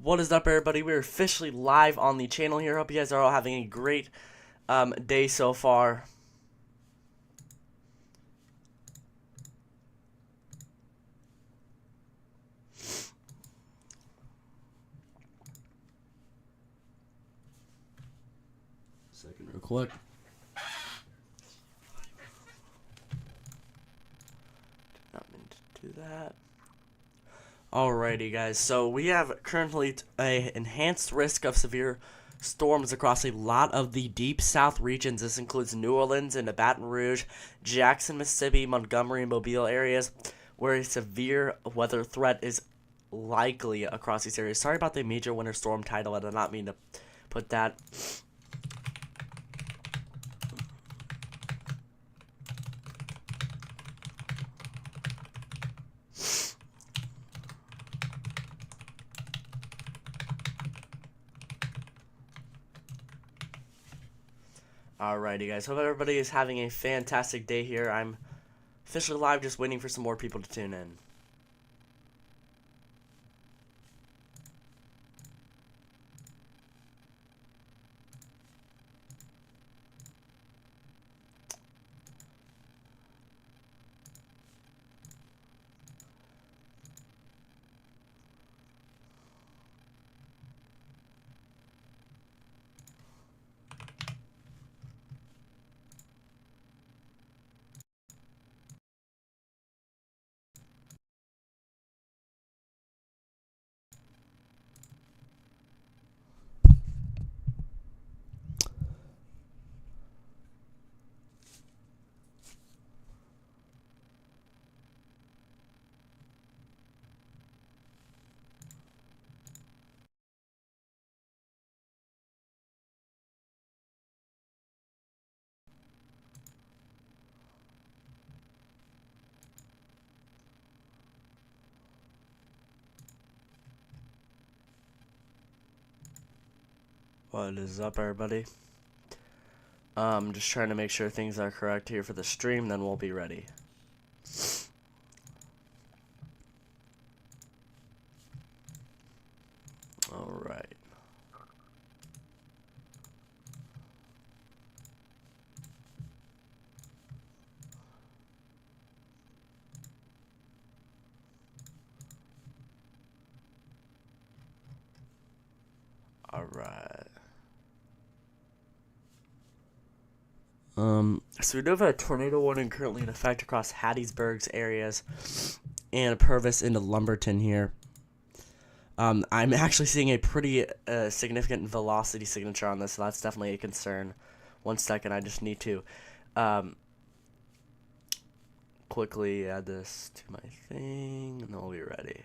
What is up, everybody? We're officially live on the channel here. Hope you guys are all having a great day so far. Second real quick. Did not mean to do that. Alrighty, guys. So we have currently a enhanced risk of severe storms across a lot of the deep south regions. This includes New Orleans and Baton Rouge, Jackson, Mississippi, Montgomery, and Mobile areas, where a severe weather threat is likely across these areas. Sorry about the major winter storm title. I did not mean to put that. Alrighty, guys. Hope everybody is having a fantastic day here. I'm officially live, just waiting for some more people to tune in. What is up, everybody? Just trying to make sure things are correct here for the stream, then we'll be ready. Alright. Alright. So we do have a tornado warning currently in effect across Hattiesburg's areas and Purvis into Lumberton here. I'm actually seeing a pretty significant velocity signature on this, so that's definitely a concern. 1 second, I just need to quickly add this to my thing, and then we'll be ready.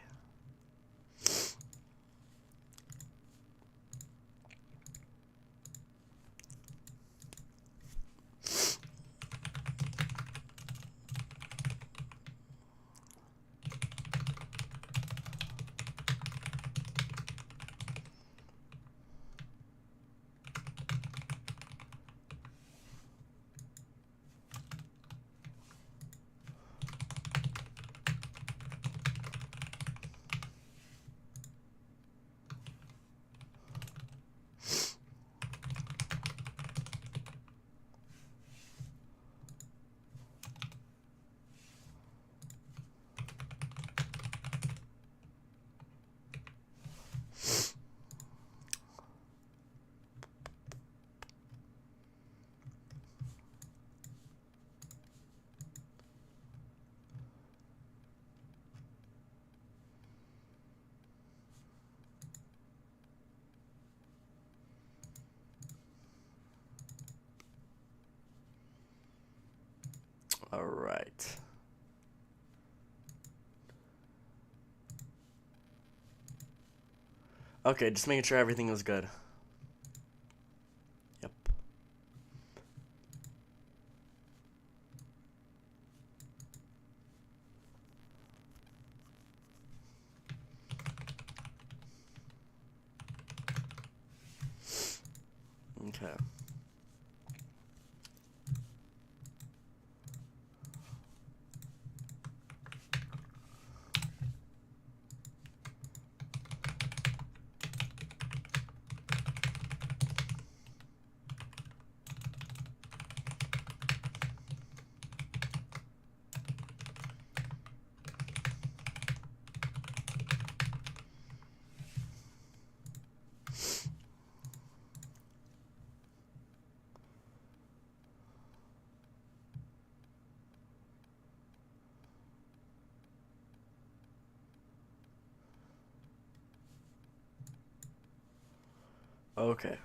All right. Okay, just making sure everything was good. Yep. Okay. Okay.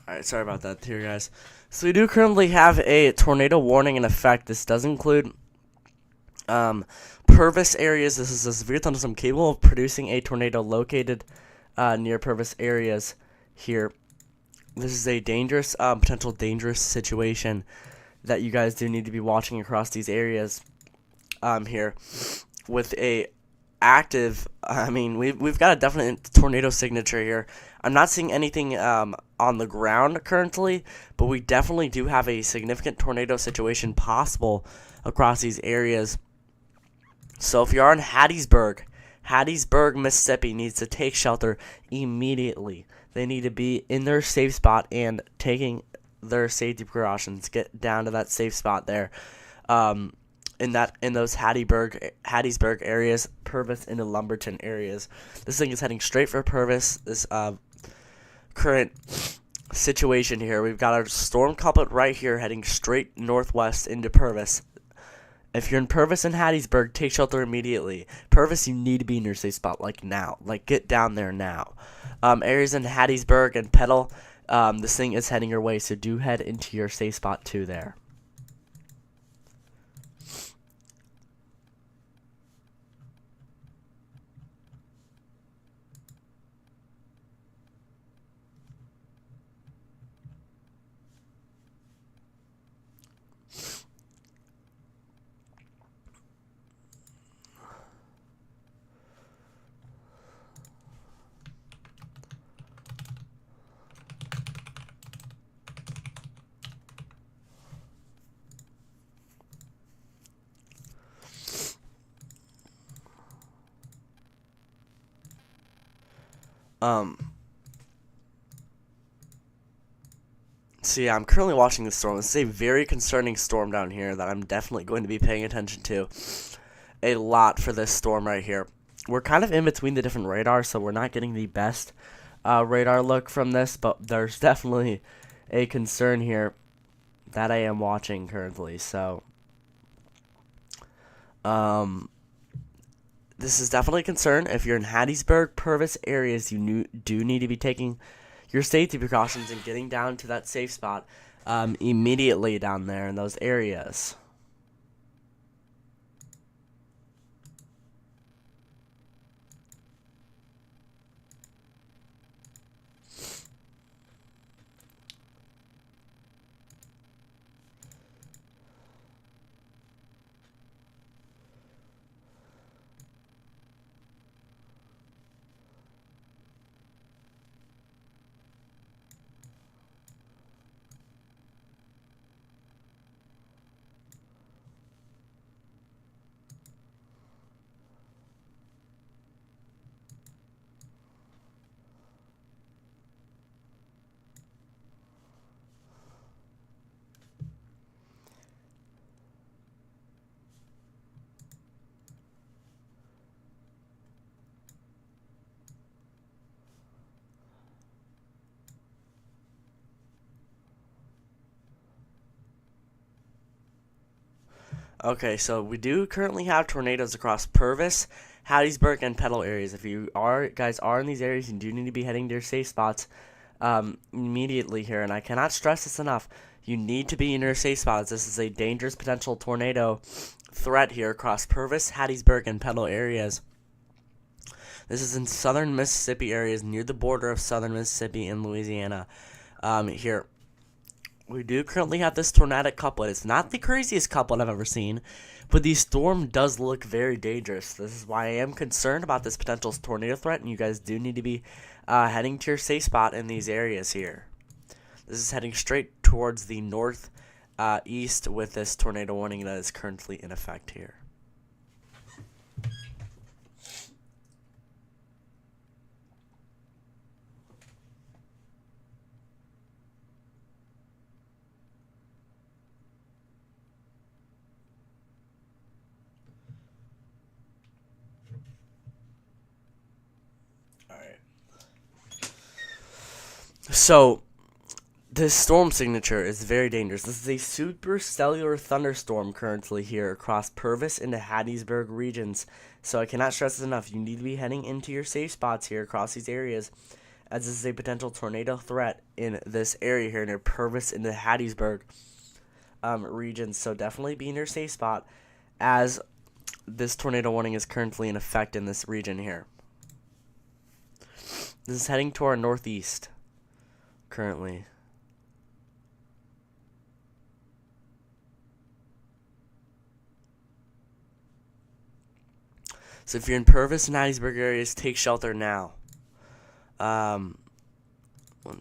Alright, sorry about that here, guys. So we do currently have a tornado warning in effect. This does include Purvis areas. This is a severe thunderstorm capable of producing a tornado located near Purvis areas here. This is a dangerous, potential dangerous situation that you guys do need to be watching across these areas here with a active. I mean, we've got a definite tornado signature here. I'm not seeing anything on the ground currently, but we definitely do have a significant tornado situation possible across these areas. So if you're in Hattiesburg, Mississippi needs to take shelter immediately. They need to be in their safe spot and taking their safety precautions. Get down to that safe spot there. In those Hattiesburg areas, Purvis into Lumberton areas. This thing is heading straight for Purvis. This current situation here, we've got our storm couplet right here heading straight northwest into Purvis. If you're in Purvis and Hattiesburg, take shelter immediately. Purvis, you need to be in your safe spot, like now. Like, get down there now. Areas in Hattiesburg and Petal, this thing is heading your way, so do head into your safe spot too there. So yeah, I'm currently watching this storm. This is a very concerning storm down here that I'm definitely going to be paying attention to a lot for this storm right here. We're kind of in between the different radars, so we're not getting the best radar look from this, but there's definitely a concern here that I am watching currently. So, this is definitely a concern. If you're in Hattiesburg, Purvis areas, you do need to be taking your safety precautions and getting down to that safe spot immediately down there in those areas. Okay, so we do currently have tornadoes across Purvis, Hattiesburg, and Petal areas. If you guys are in these areas, you do need to be heading to your safe spots immediately here. And I cannot stress this enough. You need to be in your safe spots. This is a dangerous potential tornado threat here across Purvis, Hattiesburg, and Petal areas. This is in southern Mississippi areas near the border of southern Mississippi and Louisiana. Here. We do currently have this tornadic couplet. It's not the craziest couplet I've ever seen, but the storm does look very dangerous. This is why I am concerned about this potential tornado threat, and you guys do need to be heading to your safe spot in these areas here. This is heading straight towards the north east with this tornado warning that is currently in effect here. Alright. So, this storm signature is very dangerous. This is a supercellular thunderstorm currently here across Purvis into Hattiesburg regions. So I cannot stress this enough. You need to be heading into your safe spots here across these areas, as this is a potential tornado threat in this area here near Purvis into Hattiesburg regions. So definitely be in your safe spot, as this tornado warning is currently in effect in this region here. This is heading to our northeast currently. So if you're in Purvis and Hattiesburg areas, take shelter now. 1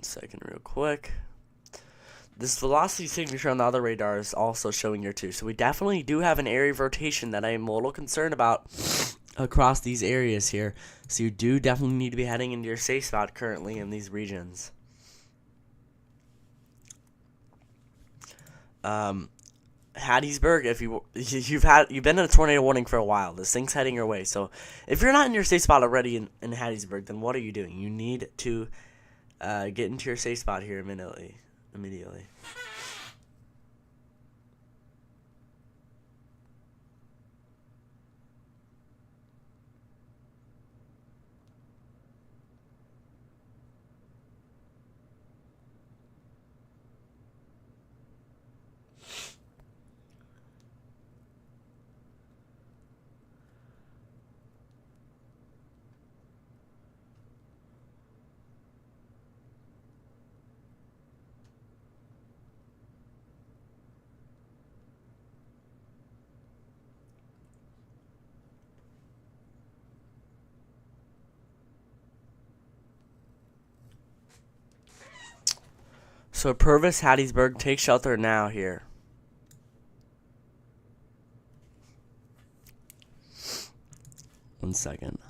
second real quick. This velocity signature on the other radar is also showing here too. So we definitely do have an area of rotation that I am a little concerned about across these areas here. So you do definitely need to be heading into your safe spot currently in these regions. Hattiesburg, if you've been in a tornado warning for a while, this thing's heading your way. So if you're not in your safe spot already in Hattiesburg, then what are you doing? You need to get into your safe spot here immediately. So Purvis, Hattiesburg, take shelter now here. One second.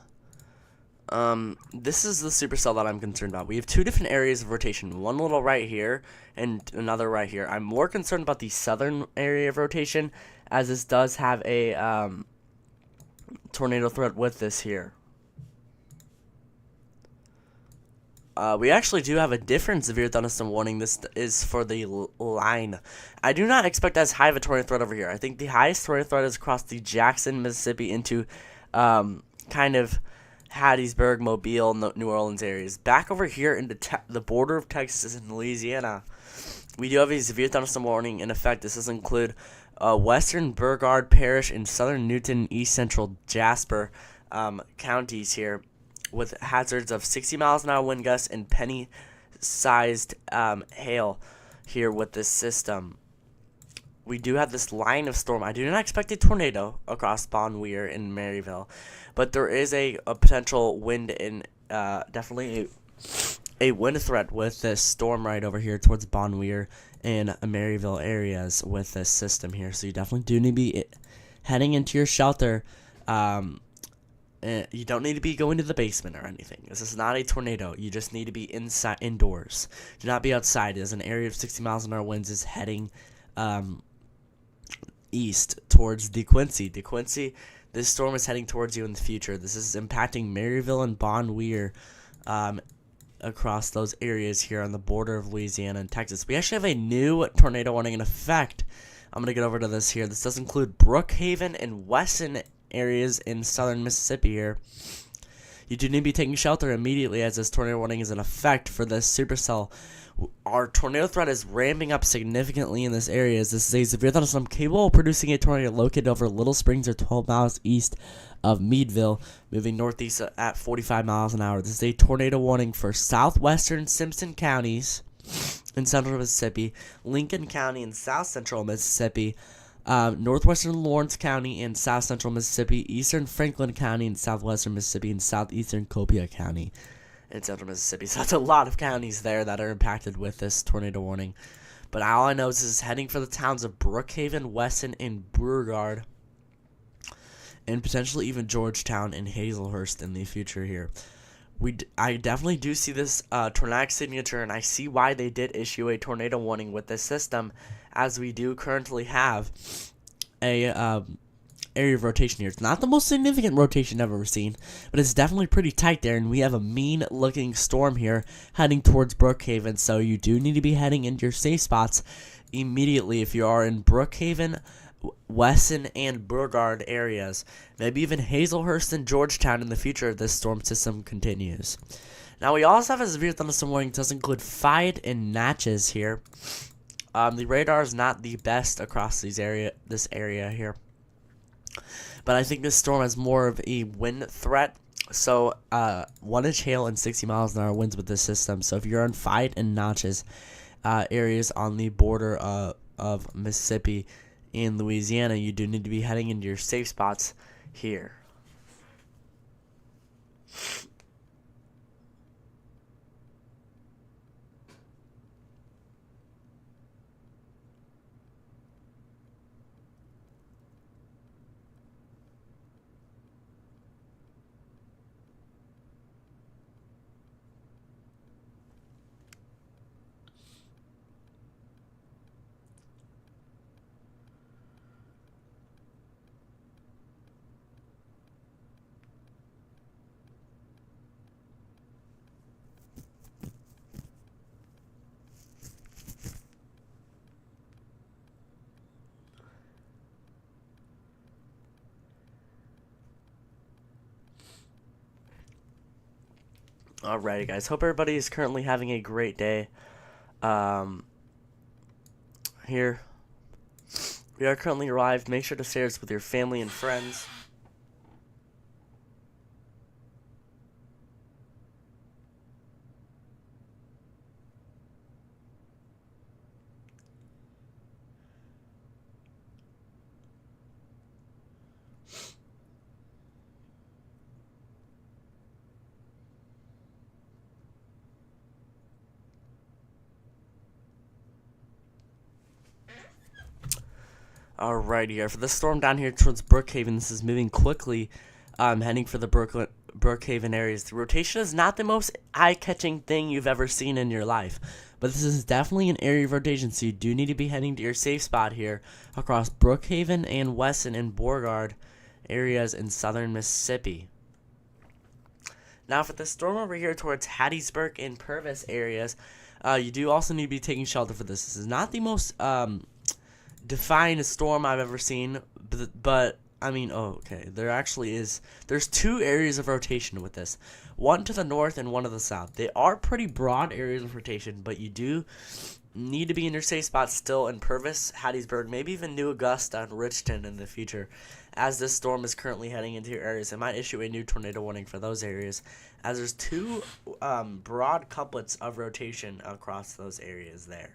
This is the supercell that I'm concerned about. We have two different areas of rotation. One little right here and another right here. I'm more concerned about the southern area of rotation, as this does have a tornado threat with this here. We actually do have a different severe thunderstorm warning. This is for the line. I do not expect as high of a tornado threat over here. I think the highest tornado threat is across the Jackson, Mississippi into kind of Hattiesburg, Mobile, New Orleans areas. Back over here into the border of Texas and Louisiana, we do have a severe thunderstorm warning in effect. This does include western Burgard Parish and southern Newton and east central Jasper counties here, with hazards of 60 miles an hour wind gusts and penny-sized hail here with this system. We do have this line of storm. I do not expect a tornado across Bon Weir and Maryville, but there is a potential wind and definitely a wind threat with this storm right over here towards Bon Weir and Maryville areas with this system here. So you definitely do need to be heading into your shelter. You don't need to be going to the basement or anything. This is not a tornado. You just need to be indoors. Do not be outside, as an area of 60 miles an hour winds is heading east towards DeQuincy. DeQuincy, this storm is heading towards you in the future. This is impacting Maryville and Bon Weir across those areas here on the border of Louisiana and Texas. We actually have a new tornado warning in effect. I'm going to get over to this here. This does include Brookhaven and Wesson areas in southern Mississippi here. You do need to be taking shelter immediately, as this tornado warning is in effect for this supercell. Our tornado threat is ramping up significantly in this area, as this is a severe thunderstorm capable of producing a tornado located over Little Springs or 12 miles east of Meadville, moving northeast at 45 miles an hour. This is a tornado warning for southwestern Simpson counties in central Mississippi, Lincoln County in south central Mississippi, northwestern Lawrence County in south central Mississippi, eastern Franklin County in southwestern Mississippi, and southeastern Copiah County in central Mississippi. So that's a lot of counties there that are impacted with this tornado warning. But all I know is this is heading for the towns of Brookhaven, Wesson, and Beauregard, and potentially even Georgetown and Hazelhurst in the future here. I definitely do see this tornadic signature, and I see why they did issue a tornado warning with this system, as we do currently have a area of rotation here. It's not the most significant rotation I've ever seen, but it's definitely pretty tight there, and we have a mean-looking storm here heading towards Brookhaven, so you do need to be heading into your safe spots immediately if you are in Brookhaven, Wesson, and Burgard areas. Maybe even Hazelhurst and Georgetown in the future if this storm system continues. Now, we also have a severe thunderstorm warning. It does include Fiat and Natchez here. The radar is not the best across this area here. But I think this storm has more of a wind threat. So, 1-inch hail and 60 miles an hour winds with this system. So, if you're on Fiat and Natchez areas on the border of Mississippi and Louisiana, you do need to be heading into your safe spots here. Alrighty, guys. Hope everybody is currently having a great day. Here we are currently arrived. Make sure to share this with your family and friends. Alrighty, here for this storm down here towards Brookhaven, this is moving quickly, heading for the Brookhaven areas. The rotation is not the most eye-catching thing you've ever seen in your life, but this is definitely an area of rotation, so you do need to be heading to your safe spot here across Brookhaven and Wesson and Beauregard areas in southern Mississippi. Now for the storm over here towards Hattiesburg and Purvis areas, you do also need to be taking shelter for this. This is not the most defined storm I've ever seen, but I mean, okay, there's two areas of rotation with this, one to the north and one to the south. They are pretty broad areas of rotation, but you do need to be in your safe spot still in Purvis, Hattiesburg, maybe even New Augusta and Richton in the future. As this storm is currently heading into your areas, it might issue a new tornado warning for those areas, as there's two broad couplets of rotation across those areas there.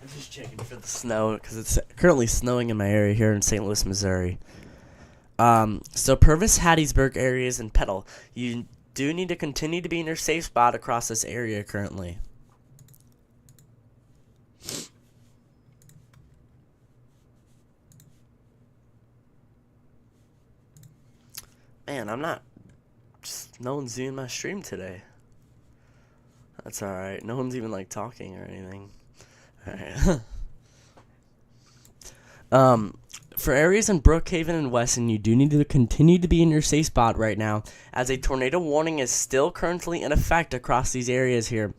I'm just checking for the snow because it's currently snowing in my area here in St. Louis, Missouri. So Purvis, Hattiesburg areas, and Petal. You do need to continue to be in your safe spot across this area currently. Man, no one's viewing my stream today. That's alright. No one's even like talking or anything. Alright. For areas in Brookhaven and Wesson, you do need to continue to be in your safe spot right now, as a tornado warning is still currently in effect across these areas here.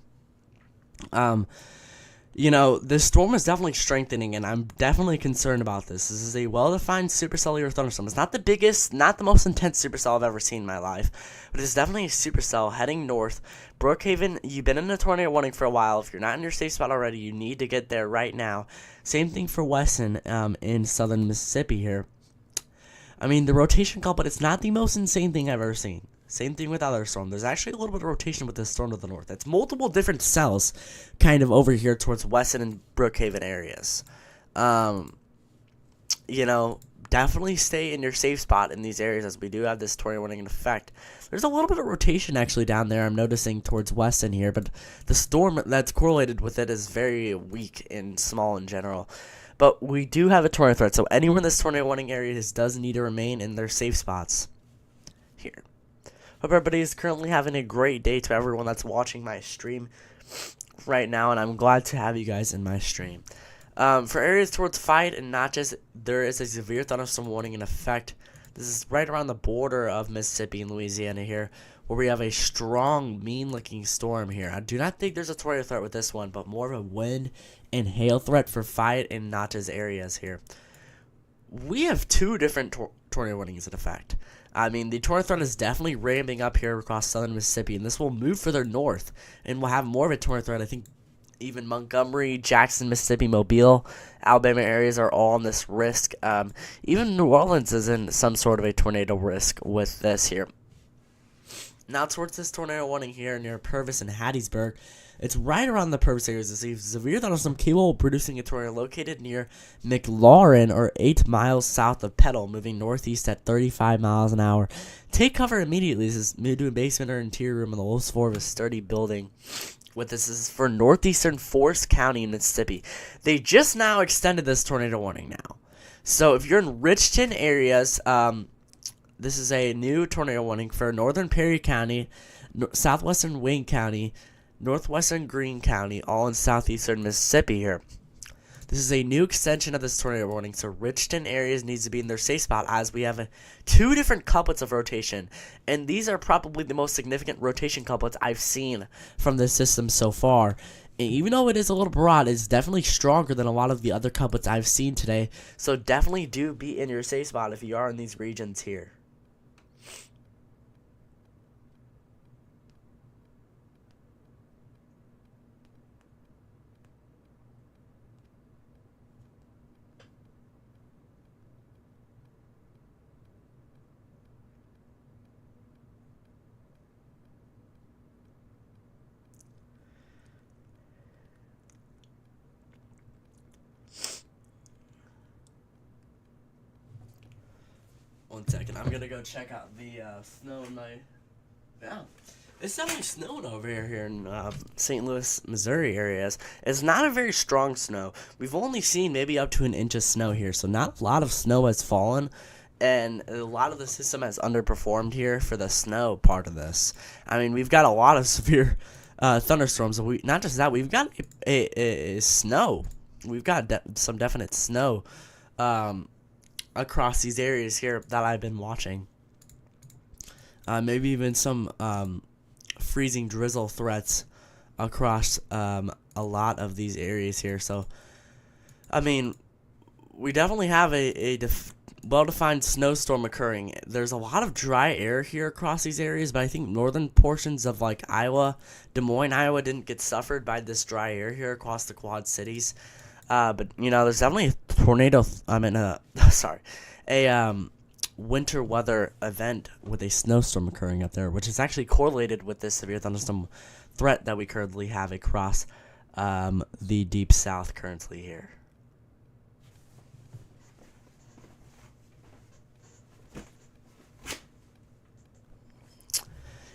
You know, this storm is definitely strengthening, and I'm definitely concerned about this. This is a well-defined supercellular thunderstorm. It's not the biggest, not the most intense supercell I've ever seen in my life, but it's definitely a supercell heading north. Brookhaven, you've been in a tornado warning for a while. If you're not in your safe spot already, you need to get there right now. Same thing for Wesson in southern Mississippi here. I mean, the rotation call, but it's not the most insane thing I've ever seen. Same thing with other storm. There's actually a little bit of rotation with this storm to the north. It's multiple different cells kind of over here towards Wesson and Brookhaven areas. You know, definitely stay in your safe spot in these areas, as we do have this tornado warning in effect. There's a little bit of rotation actually down there I'm noticing towards Weston here, but the storm that's correlated with it is very weak and small in general. But we do have a tornado threat, so anyone in this tornado warning area does need to remain in their safe spots here. Hope everybody is currently having a great day to everyone that's watching my stream right now, and I'm glad to have you guys in my stream. For areas towards Fight and Natchez, there is a severe thunderstorm warning in effect. This is right around the border of Mississippi and Louisiana here, where we have a strong, mean-looking storm here. I do not think there's a tornado threat with this one, but more of a wind and hail threat for Fight and Natchez areas here. We have two different tornado warnings in effect. I mean, the tornado threat is definitely ramping up here across southern Mississippi, and this will move further north, and we'll have more of a tornado threat. I think even Montgomery, Jackson, Mississippi, Mobile, Alabama areas are all on this risk. Even New Orleans is in some sort of a tornado risk with this here. Now towards this tornado warning here near Purvis and Hattiesburg. It's right around the Purvis areas. It's a severe thunderstorm capable of producing a tornado located near McLaurin, or 8 miles south of Petal, moving northeast at 35 miles an hour. Take cover immediately. This is moved to a basement or interior room on the lowest floor of a sturdy building. This is for northeastern Forest County, Mississippi. They just now extended this tornado warning now. So if you're in Richton areas, this is a new tornado warning for northern Perry County, southwestern Wayne County, northwestern Greene County, all in southeastern Mississippi here. This is a new extension of this tornado warning, so Richton areas needs to be in their safe spot, as we have two different couplets of rotation, and these are probably the most significant rotation couplets I've seen from this system so far. And even though it is a little broad, it's definitely stronger than a lot of the other couplets I've seen today, so definitely do be in your safe spot if you are in these regions here. One second, I'm gonna go check out the snow night. Yeah, it's definitely snowing over here in St. Louis, Missouri areas. It's not a very strong snow. We've only seen maybe up to an inch of snow here, so not a lot of snow has fallen, and a lot of the system has underperformed here for the snow part of this. I mean, we've got a lot of severe thunderstorms. Not just that, we've got a snow. We've got some definite snow. Across these areas here that I've been watching. Maybe even some freezing drizzle threats across a lot of these areas here. So, I mean, we definitely have a well-defined snowstorm occurring. There's a lot of dry air here across these areas, but I think northern portions of like Iowa, Des Moines, Iowa didn't get suffered by this dry air here across the Quad Cities. But, you know, there's definitely a tornado, winter weather event with a snowstorm occurring up there, which is actually correlated with this severe thunderstorm threat that we currently have across the deep south currently here.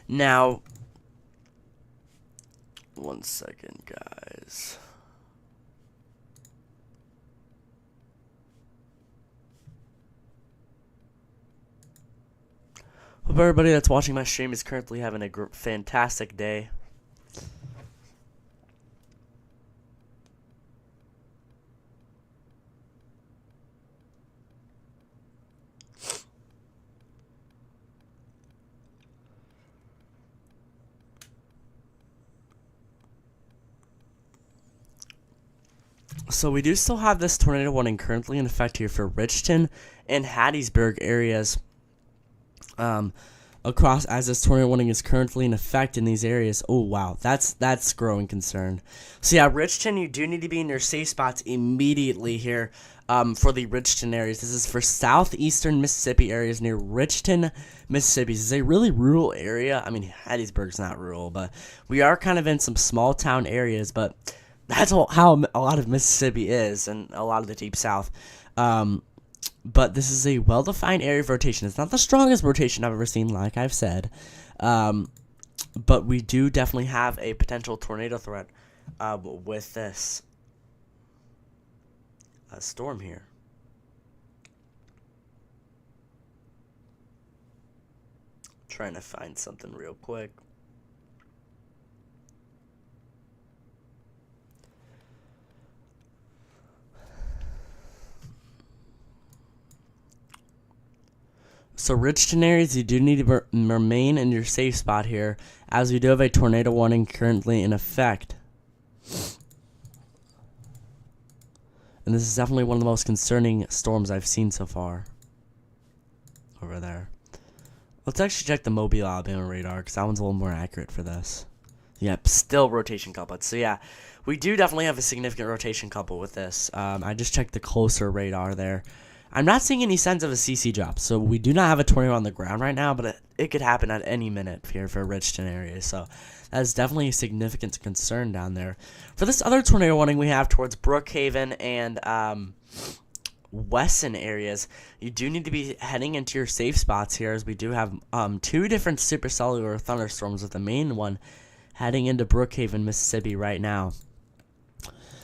Now, one second, guys. Hope everybody that's watching my stream is currently having a fantastic day. So we do still have this tornado warning currently in effect here for Richton and Hattiesburg areas. Across, as this tornado warning is currently in effect in these areas. Oh wow, that's growing concern. So yeah, Richton, you do need to be in your safe spots immediately here for the Richton areas. This is for southeastern Mississippi areas near Richton, Mississippi. This is a really rural area. I mean, Hattiesburg's not rural, but we are kind of in some small town areas, but that's how a lot of Mississippi is, and a lot of the deep south. But this is a well-defined area of rotation. It's not the strongest rotation I've ever seen, like I've said. But we do definitely have a potential tornado threat with this storm here. Trying to find something real quick. So Richton areas, you do need to remain in your safe spot here, as we do have a tornado warning currently in effect. And this is definitely one of the most concerning storms I've seen so far. Over there. Let's actually check the Mobile, Alabama radar, because that one's a little more accurate for this. Yep, still rotation coupled. So yeah, we do definitely have a significant rotation couple with this. I just checked the closer radar there. I'm not seeing any signs of a CC drop, so we do not have a tornado on the ground right now, but it could happen at any minute here for Richton area, so that is definitely a significant concern down there. For this other tornado warning we have towards Brookhaven and Wesson areas, you do need to be heading into your safe spots here, as we do have 2 different supercellular thunderstorms, with the main one heading into Brookhaven, Mississippi right now.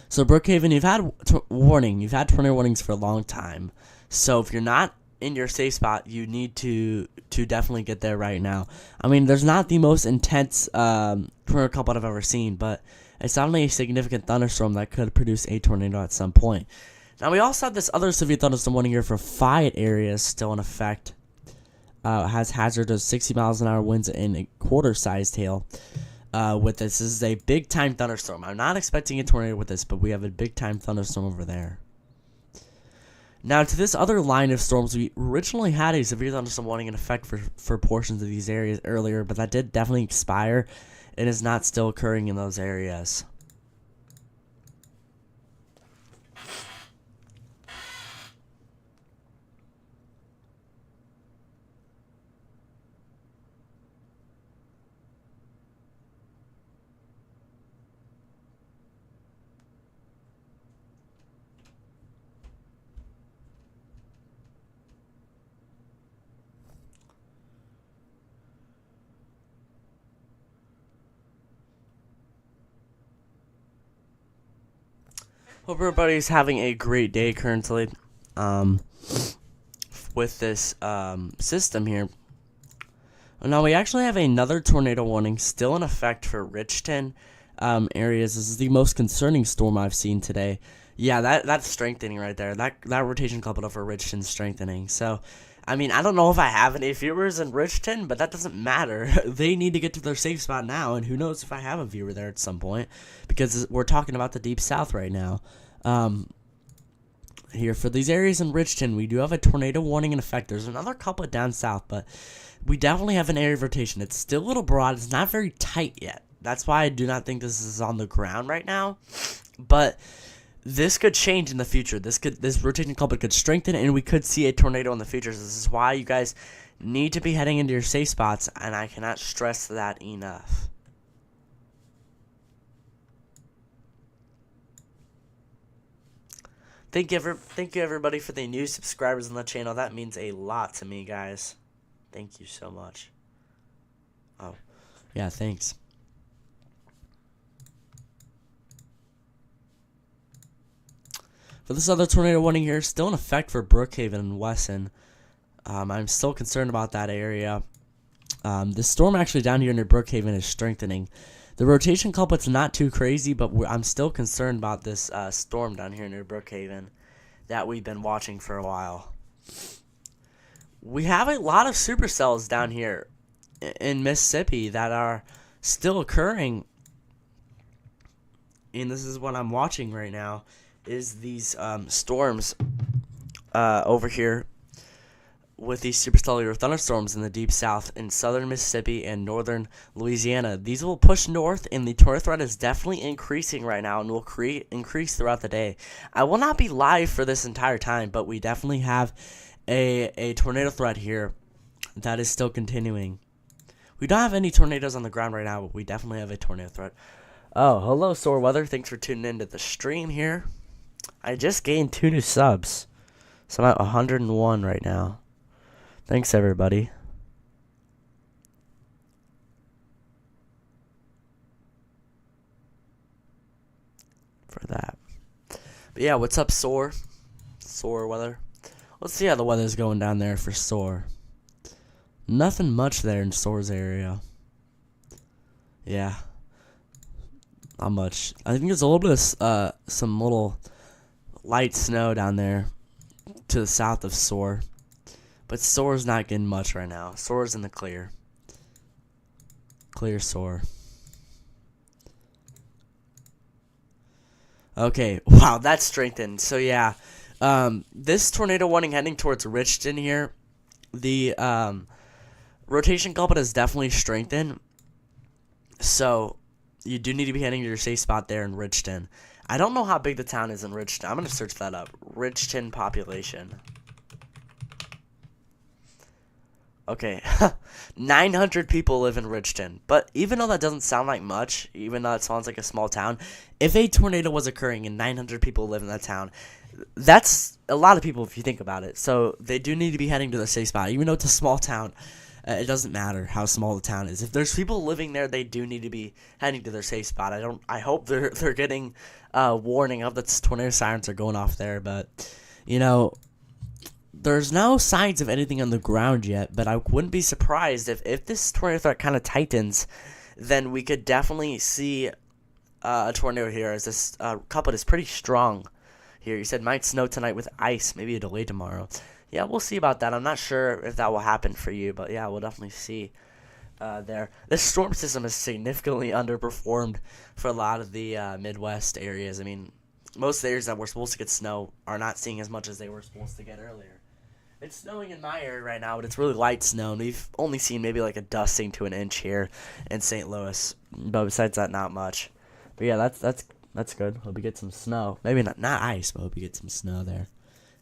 So Brookhaven, you've had tornado warnings for a long time. So if you're not in your safe spot, you need to definitely get there right now. I mean, there's not the most intense tornado couple I've ever seen, but it's definitely a significant thunderstorm that could produce a tornado at some point. Now, we also have this other severe thunderstorm warning here for Fayette areas still in effect. Has hazard of 60 miles an hour winds and a quarter-sized hail. With this. This is a big-time thunderstorm. I'm not expecting a tornado with this, but we have a big-time thunderstorm over there. Now, to this other line of storms, we originally had a severe thunderstorm warning in effect for portions of these areas earlier, but that did definitely expire and is not still occurring in those areas. Hope everybody's having a great day currently with this system here. Now, we actually have another tornado warning still in effect for Richton areas. This is the most concerning storm I've seen today. Yeah, that's strengthening right there. That rotation coupled up for Richton strengthening. So, I mean, I don't know if I have any viewers in Richton, but that doesn't matter. They need to get to their safe spot now, and who knows if I have a viewer there at some point, because we're talking about the Deep South right now. Here, for these areas in Richton, we do have a tornado warning in effect. There's another couple down south, but we definitely have an area of rotation. It's still a little broad. It's not very tight yet. That's why I do not think this is on the ground right now, but this could change in the future. This rotation couple could strengthen, and we could see a tornado in the future. So this is why you guys need to be heading into your safe spots, and I cannot stress that enough. Thank you everybody for the new subscribers on the channel. That means a lot to me, guys. Thank you so much. Oh, yeah, thanks. For this other tornado warning here, still in effect for Brookhaven and Wesson. I'm still concerned about that area. The storm actually down here near Brookhaven is strengthening. The rotation culprit's not too crazy, but I'm still concerned about this storm down here near Brookhaven that we've been watching for a while. We have a lot of supercells down here in Mississippi that are still occurring, and this is what I'm watching right now, is these storms over here with these supercellular thunderstorms in the Deep South in southern Mississippi and northern Louisiana. These will push north, and the tornado threat is definitely increasing right now and will increase throughout the day. I will not be live for this entire time, but we definitely have a tornado threat here that is still continuing. We don't have any tornadoes on the ground right now, but we definitely have a tornado threat. Oh, hello, Sore Weather. Thanks for tuning in to the stream here. I just gained 2 new subs. So I'm at 101 right now. Thanks, everybody. For that. But yeah, what's up, Soar? Soar weather. Let's see how the weather's going down there for Soar. Nothing much there in Soar's area. Yeah. Not much. I think there's a little bit of some little light snow down there to the south of Soar. But Soar's not getting much right now. Soar's in the clear. Clear Soar. Okay, wow, that's strengthened. So yeah, this tornado warning heading towards Richton here, the rotation culprit is definitely strengthened. So you do need to be heading to your safe spot there in Richton. I don't know how big the town is in Richton. I'm gonna search that up. Richton population. Okay, 900 people live in Richton. But even though that doesn't sound like much, even though it sounds like a small town, if a tornado was occurring and 900 people live in that town, that's a lot of people if you think about it. So they do need to be heading to the safe spot. Even though it's a small town, it doesn't matter how small the town is. If there's people living there, they do need to be heading to their safe spot. I hope they're getting warning of that tornado sirens are going off there, but you know, there's no signs of anything on the ground yet, but I wouldn't be surprised if this tornado threat kind of tightens, then we could definitely see a tornado here, as this couplet is pretty strong here. You said might snow tonight with ice, maybe a delay tomorrow. Yeah, we'll see about that. I'm not sure if that will happen for you, but yeah, we'll definitely see there. This storm system is significantly underperformed for a lot of the Midwest areas. I mean, most of the areas that were supposed to get snow are not seeing as much as they were supposed to get earlier. It's snowing in my area right now, but it's really light snow, and we've only seen maybe like a dusting to an inch here in St. Louis. But besides that, not much. But yeah, that's good. Hope we get some snow. Maybe not ice, but hope we get some snow there.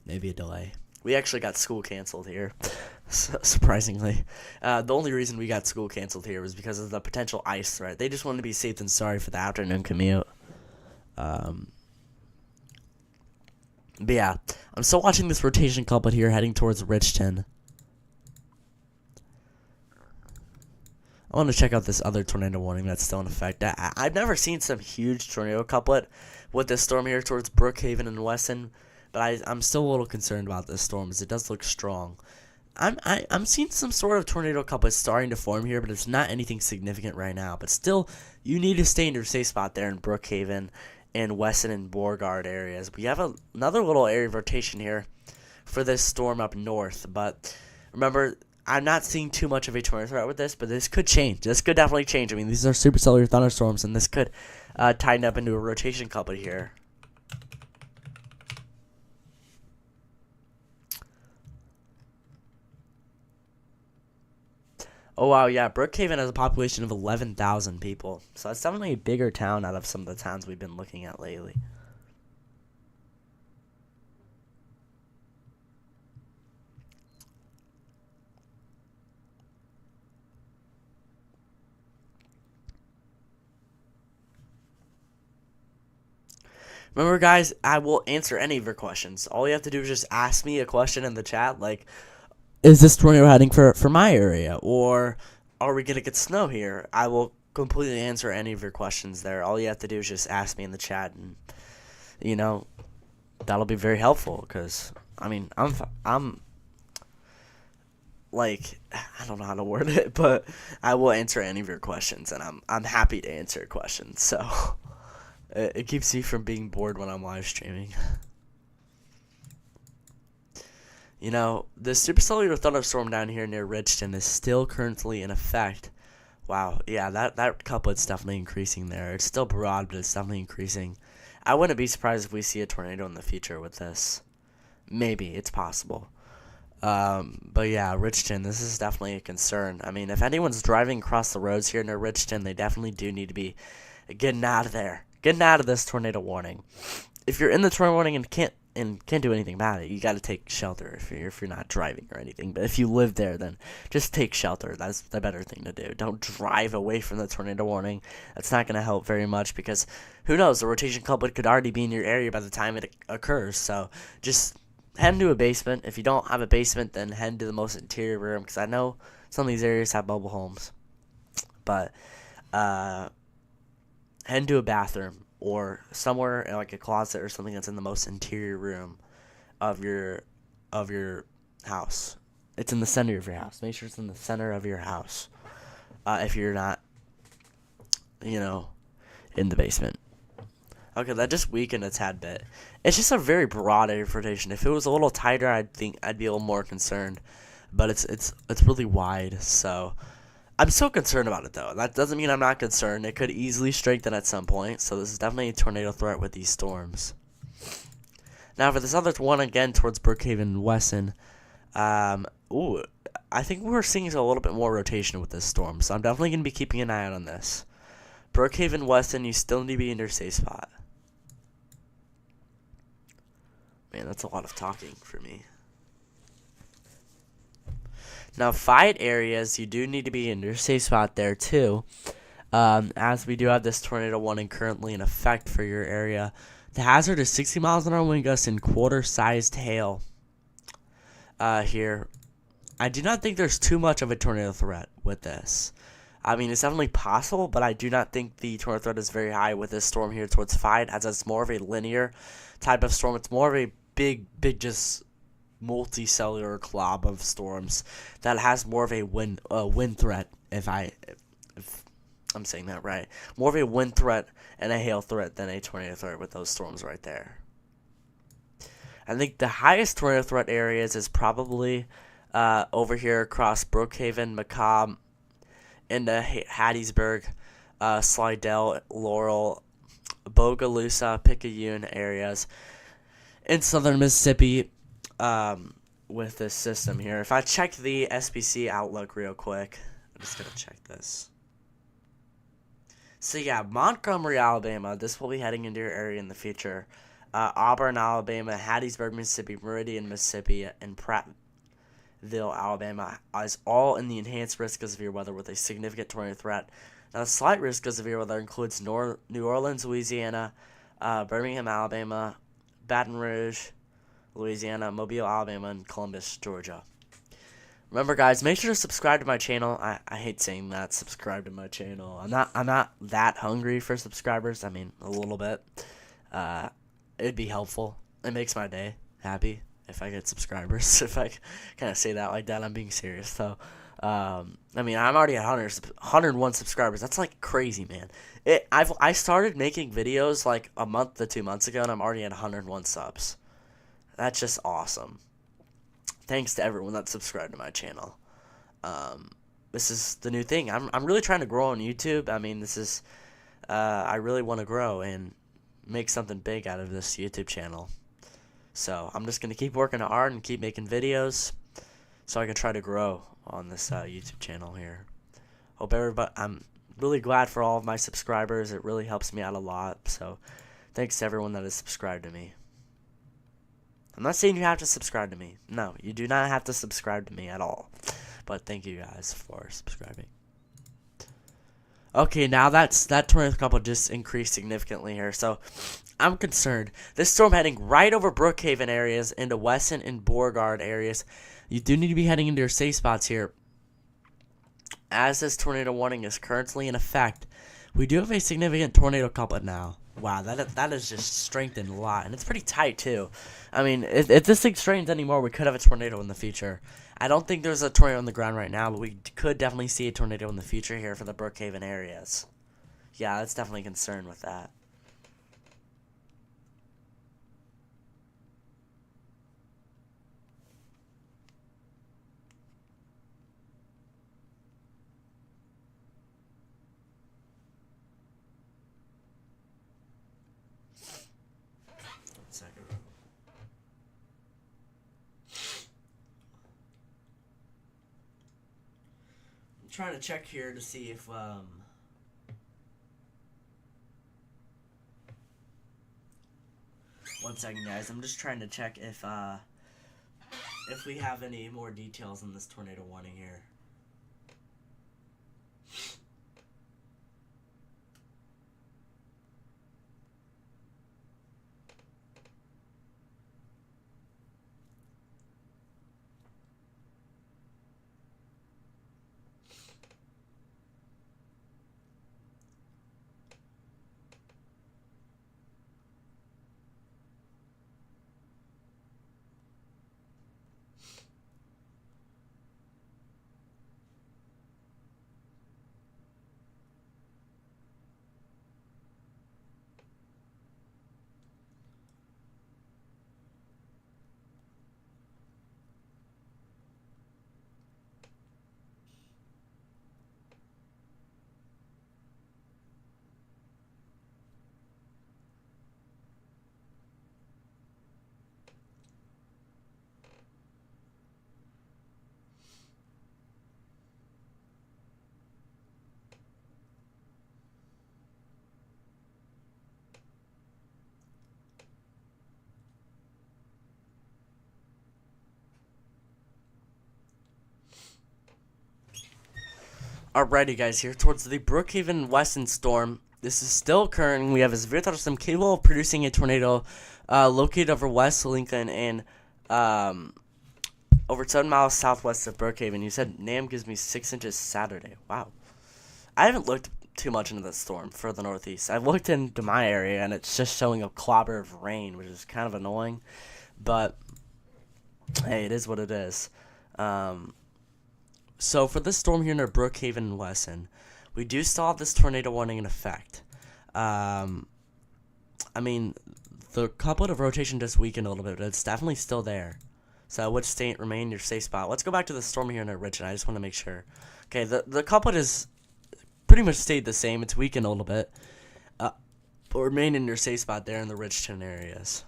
Maybe a delay. We actually got school canceled here, surprisingly. The only reason we got school canceled here was because of the potential ice threat. They just wanted to be safe than sorry for the afternoon commute. But yeah, I'm still watching this rotation couplet here heading towards Richton. I want to check out this other tornado warning that's still in effect. I've never seen some huge tornado couplet with this storm here towards Brookhaven and Weston, but I'm still a little concerned about this storm as it does look strong. I'm seeing some sort of tornado couplet starting to form here, but it's not anything significant right now. But still, you need to stay in your safe spot there in Brookhaven and Weston and Beauregard areas. We have another little area of rotation here for this storm up north, but remember, I'm not seeing too much of a tornado threat with this, but this could change. This could definitely change. I mean, these are supercellular thunderstorms, and this could tighten up into a rotation couplet here. Oh, wow, yeah, Brookhaven has a population of 11,000 people. So that's definitely a bigger town out of some of the towns we've been looking at lately. Remember, guys, I will answer any of your questions. All you have to do is just ask me a question in the chat, like, is this tornado heading for my area, or are we gonna get snow here? I will completely answer any of your questions there. All you have to do is just ask me in the chat, and you know, that'll be very helpful. Because I mean, I'm like, I don't know how to word it, but I will answer any of your questions, and I'm happy to answer questions. So it keeps me from being bored when I'm live streaming. You know, the supercellular thunderstorm down here near Richton is still currently in effect. Wow, yeah, that couplet's definitely increasing there. It's still broad, but it's definitely increasing. I wouldn't be surprised if we see a tornado in the future with this. Maybe, it's possible. But yeah, Richton, this is definitely a concern. I mean, if anyone's driving across the roads here near Richton, they definitely do need to be getting out of there. Getting out of this tornado warning. If you're in the tornado warning and can't do anything about it, you got to take shelter if you're not driving or anything. But if you live there, then just take shelter. That's the better thing to do. Don't drive away from the tornado warning. That's not going to help very much, because who knows, the rotation couplet could already be in your area by the time it occurs. So just head into a basement. If you don't have a basement, then head into the most interior room, because I know some of these areas have mobile homes. But head into a bathroom or somewhere in like a closet or something that's in the most interior room of your house. It's in the center of your house. Make sure it's in the center of your house. If you're not, in the basement. Okay, that just weakened a tad bit. It's just a very broad interpretation. If it was a little tighter, I'd think I'd be a little more concerned. But it's really wide, so I'm still concerned about it though. That doesn't mean I'm not concerned. It could easily strengthen at some point. So this is definitely a tornado threat with these storms. Now for this other one again towards Brookhaven and Weston, I think we're seeing a little bit more rotation with this storm. So I'm definitely gonna be keeping an eye out on this. Brookhaven, Weston, you still need to be in your safe spot. Man, that's a lot of talking for me. Now, fight areas, you do need to be in your safe spot there too. As we do have this tornado warning currently in effect for your area. The hazard is 60 miles an hour wind gusts and quarter-sized hail here. I do not think there's too much of a tornado threat with this. I mean, it's definitely possible, but I do not think the tornado threat is very high with this storm here towards Fight, as it's more of a linear type of storm. It's more of a big, just multicellular glob of storms that has more of a wind threat. If I'm saying that right, more of a wind threat and a hail threat than a tornado threat with those storms right there. I think the highest tornado threat areas is probably over here across Brookhaven, Macomb, into Hattiesburg, Slidell, Laurel, Bogalusa, Picayune areas in southern Mississippi with this system here. If I check the SPC outlook real quick, I'm just going to check this. So yeah, Montgomery, Alabama, this will be heading into your area in the future. Auburn, Alabama, Hattiesburg, Mississippi, Meridian, Mississippi, and Prattville, Alabama is all in the enhanced risk of severe weather with a significant tornado threat. Now, the slight risk of severe weather includes New Orleans, Louisiana, Birmingham, Alabama, Baton Rouge, Louisiana, Mobile, Alabama, and Columbus, Georgia. Remember, guys, make sure to subscribe to my channel. I hate saying that, subscribe to my channel. I'm not that hungry for subscribers. I mean, a little bit. It'd be helpful. It makes my day happy if I get subscribers. If I kind of say that like that, I'm being serious. So, I mean, I'm already at 101 subscribers. That's like crazy, man. I started making videos like a month to 2 months ago, and I'm already at 101 subs. That's just awesome. Thanks to everyone that subscribed to my channel. This is the new thing. I'm really trying to grow on YouTube. I mean, this is I really want to grow and make something big out of this YouTube channel. So I'm just gonna keep working hard and keep making videos, so I can try to grow on this YouTube channel here. Hope everybody. I'm really glad for all of my subscribers. It really helps me out a lot. So thanks to everyone that has subscribed to me. I'm not saying you have to subscribe to me. No, you do not have to subscribe to me at all. But thank you guys for subscribing. Okay, now that tornado couple just increased significantly here. So I'm concerned. This storm heading right over Brookhaven areas into Weston and Beauregard areas. You do need to be heading into your safe spots here. As this tornado warning is currently in effect, we do have a significant tornado couple now. Wow, that is just strengthened a lot, and it's pretty tight too. I mean, if this thing strengthens anymore, we could have a tornado in the future. I don't think there's a tornado on the ground right now, but we could definitely see a tornado in the future here for the Brookhaven areas. Yeah, that's definitely a concern with that. Second. I'm trying to check here to see if one second, guys. I'm just trying to check if we have any more details on this tornado warning here. Alrighty, guys, here towards the Brookhaven Weston storm. This is still occurring. We have a severe thunderstorm capable of producing a tornado located over West Lincoln and over 7 miles southwest of Brookhaven. You said NAM gives me 6 inches Saturday. Wow. I haven't looked too much into the storm for the Northeast. I've looked into my area, and it's just showing a clobber of rain, which is kind of annoying. But, hey, it is what it is. So for this storm here near Brookhaven and Wesson, we do still have this tornado warning in effect. I mean, the couplet of rotation just weakened a little bit, but it's definitely still there. So which state remain your safe spot? Let's go back to the storm here near Richmond. I just want to make sure. Okay, the couplet is pretty much stayed the same. It's weakened a little bit. But remain in your safe spot there in the Richmond areas.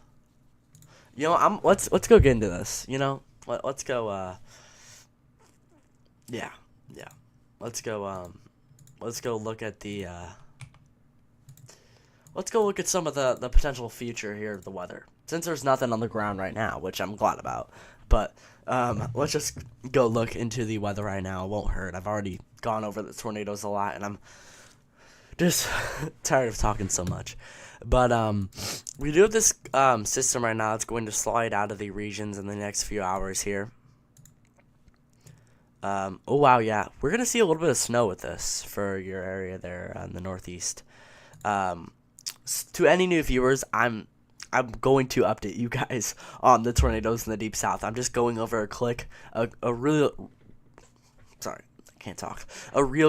You know, let's go get into this. You know, let's go. Yeah. Let's go look at the. Let's go look at some of the potential future here of the weather. Since there's nothing on the ground right now, which I'm glad about. But let's just go look into the weather right now. It won't hurt. I've already gone over the tornadoes a lot, and I'm just tired of talking so much. But we do have this system right now that's going to slide out of the regions in the next few hours here. Oh wow, yeah, we're gonna see a little bit of snow with this for your area there in the Northeast. To any new viewers, I'm going to update you guys on the tornadoes in the Deep South. I'm just going over a real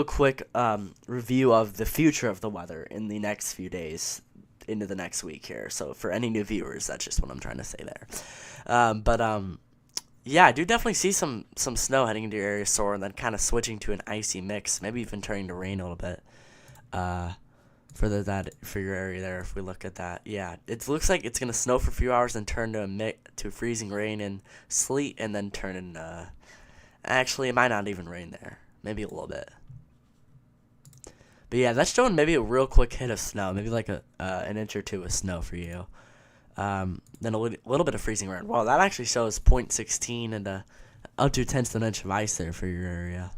quick review of the future of the weather in the next few days into the next week here. So for any new viewers, that's just what I'm trying to say there. Yeah, I do definitely see some snow heading into your area, Sore, and then kind of switching to an icy mix, maybe even turning to rain a little bit. For your area there, if we look at that, yeah, it looks like it's gonna snow for a few hours and turn to freezing rain and sleet, and then turn into. Actually, it might not even rain there, maybe a little bit. But yeah, that's showing maybe a real quick hit of snow, maybe like an inch or two of snow for you. Then a little bit of freezing rain. Well, that actually shows 0.16 and up to 1/10 of an inch of ice there for your area.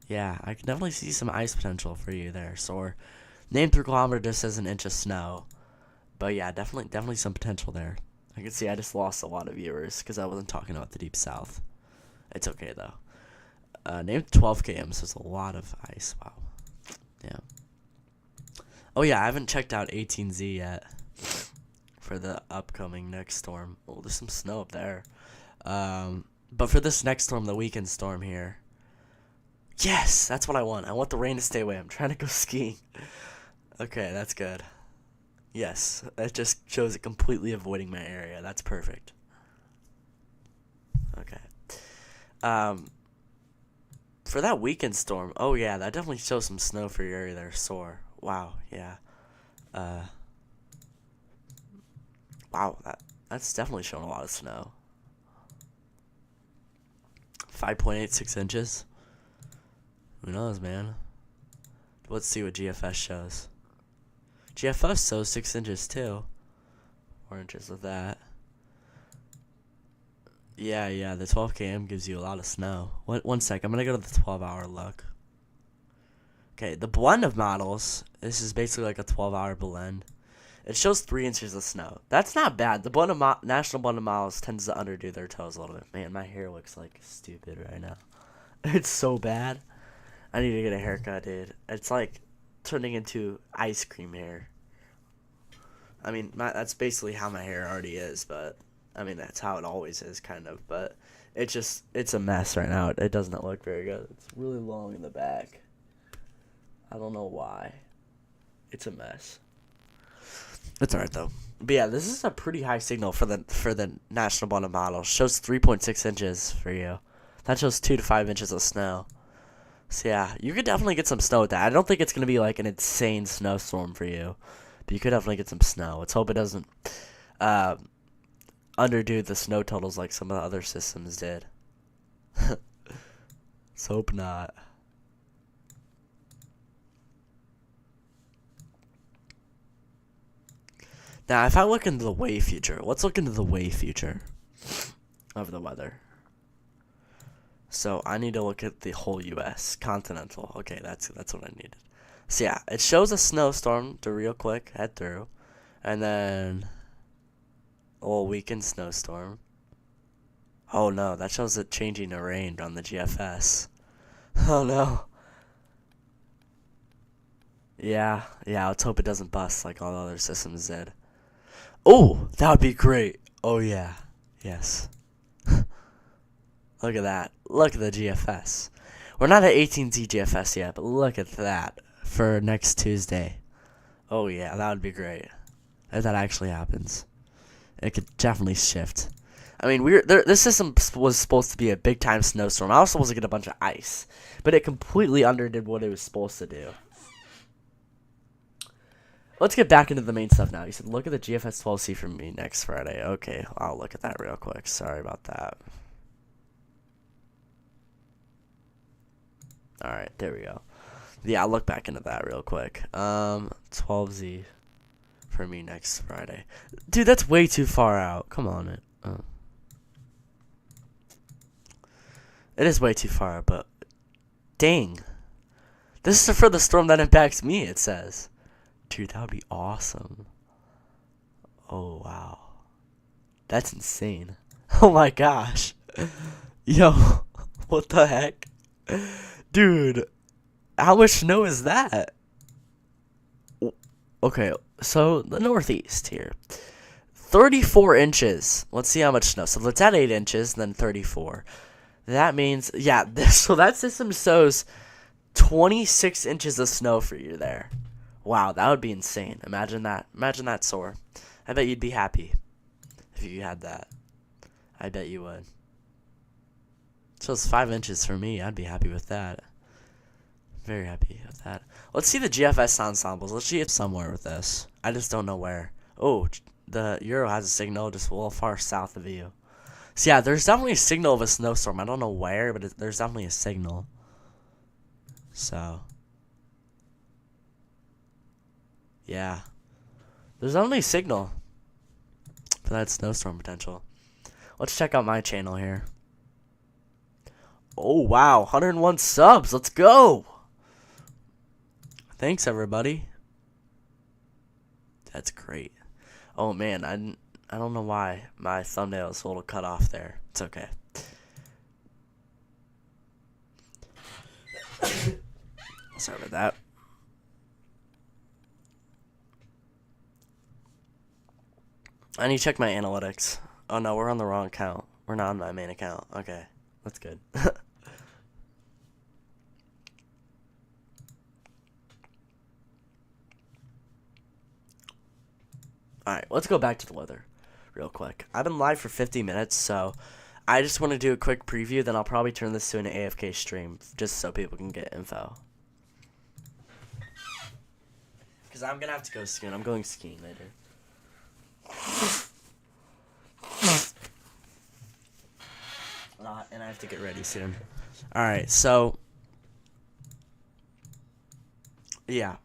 Yeah, I can definitely see some ice potential for you there. So, name per kilometer just says an inch of snow. But yeah, definitely some potential there. I can see I just lost a lot of viewers because I wasn't talking about the Deep South. It's okay though. Name 12 km, so it's a lot of ice. Wow. Yeah. Oh yeah, I haven't checked out 18Z yet for the upcoming next storm. Oh, there's some snow up there. But for this next storm, the weekend storm here. Yes, that's what I want. I want the rain to stay away. I'm trying to go skiing. Okay, that's good. Yes, that just shows it completely avoiding my area. That's perfect. Okay. For that weekend storm, oh yeah, that definitely shows some snow for your area there, Sore. Wow, yeah. Wow, that's definitely showing a lot of snow. 5.86 inches. Who knows, man? Let's see what GFS shows. GFS shows 6 inches too. 4 inches of that. Yeah, the 12 km gives you a lot of snow. One sec, I'm gonna go to the 12-hour look. Okay, the blend of models, this is basically like a 12-hour blend. It shows 3 inches of snow. That's not bad. The blend of national blend of models tends to underdo their toes a little bit. Man, my hair looks like stupid right now. It's so bad. I need to get a haircut, dude. It's like turning into ice cream hair. I mean, that's basically how my hair already is, but I mean, that's how it always is, kind of. But it's a mess right now. It does not look very good. It's really long in the back. I don't know why. It's a mess. It's alright though. But yeah, this is a pretty high signal for the national blend of model. Shows 3.6 inches for you. That shows 2 to 5 inches of snow. So yeah, you could definitely get some snow with that. I don't think it's gonna be like an insane snowstorm for you, but you could definitely get some snow. Let's hope it doesn't underdo the snow totals like some of the other systems did. Let's hope not. Now, if I look into the way future, let's look into the way future of the weather. So I need to look at the whole U.S. continental. Okay, that's what I needed. So yeah, it shows a snowstorm to real quick head through, and then a little weekend snowstorm. Oh no, that shows it changing to rain on the GFS. Oh no. Yeah, let's hope it doesn't bust like all the other systems did. Oh, that would be great. Oh yeah, yes. Look at that. Look at the GFS. We're not at 18Z GFS yet, but look at that for next Tuesday. Oh yeah, that would be great. If that actually happens. It could definitely shift. I mean, this system was supposed to be a big time snowstorm. I was supposed to get a bunch of ice, but it completely underdid what it was supposed to do. Let's get back into the main stuff now. You said look at the GFS 12C for me next Friday. Okay, I'll look at that real quick. Sorry about that. Alright, there we go. Yeah, I'll look back into that real quick. 12Z for me next Friday. Dude, that's way too far out. Come on. It is way too far, but dang. This is for the storm that impacts me, it says. Dude, that would be awesome. Oh, wow. That's insane. Oh my gosh. Yo, what the heck? Dude, how much snow is that? Okay, so the northeast here. 34 inches. Let's see how much snow. So let's add 8 inches, then 34. That means, yeah, so that system shows 26 inches of snow for you there. Wow, that would be insane. Imagine that. Imagine that, Soar. I bet you'd be happy if you had that. I bet you would. So it's 5 inches for me. I'd be happy with that. Very happy with that. Let's see the GFS ensembles. Let's see it somewhere with this. I just don't know where. Oh, the Euro has a signal just a little far south of you. So yeah, there's definitely a signal of a snowstorm. I don't know where, but there's definitely a signal. So yeah, there's definitely a signal for that snowstorm potential. Let's check out my channel here. Oh wow, 101 subs. Let's go. Thanks everybody. That's great. Oh man, I don't know why my thumbnail is a little cut off there. It's okay. Sorry about that. I need to check my analytics. Oh no, we're on the wrong account. We're not on my main account. Okay, that's good. Alright, let's go back to the weather real quick. I've been live for 50 minutes, so I just want to do a quick preview, then I'll probably turn this to an AFK stream, just so people can get info. Because I'm going to have to go skiing. I'm going skiing later. And I have to get ready soon. Alright, so yeah.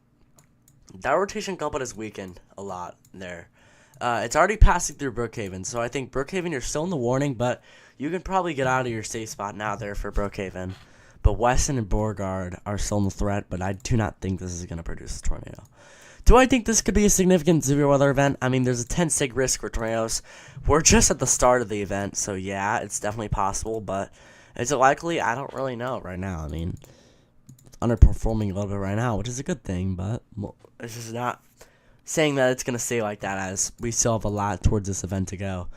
That rotation coupled is weakened a lot there. It's already passing through Brookhaven, so I think Brookhaven, you're still in the warning, but you can probably get out of your safe spot now there for Brookhaven. But Weston and Beauregard are still in the threat, but I do not think this is going to produce a tornado. Do I think this could be a significant severe weather event? I mean, there's a 10 sig risk for tornadoes. We're just at the start of the event, so yeah, it's definitely possible, but is it likely? I don't really know right now. I mean, it's underperforming a little bit right now, which is a good thing, but it's just not saying that it's going to stay like that, as we still have a lot towards this event to go.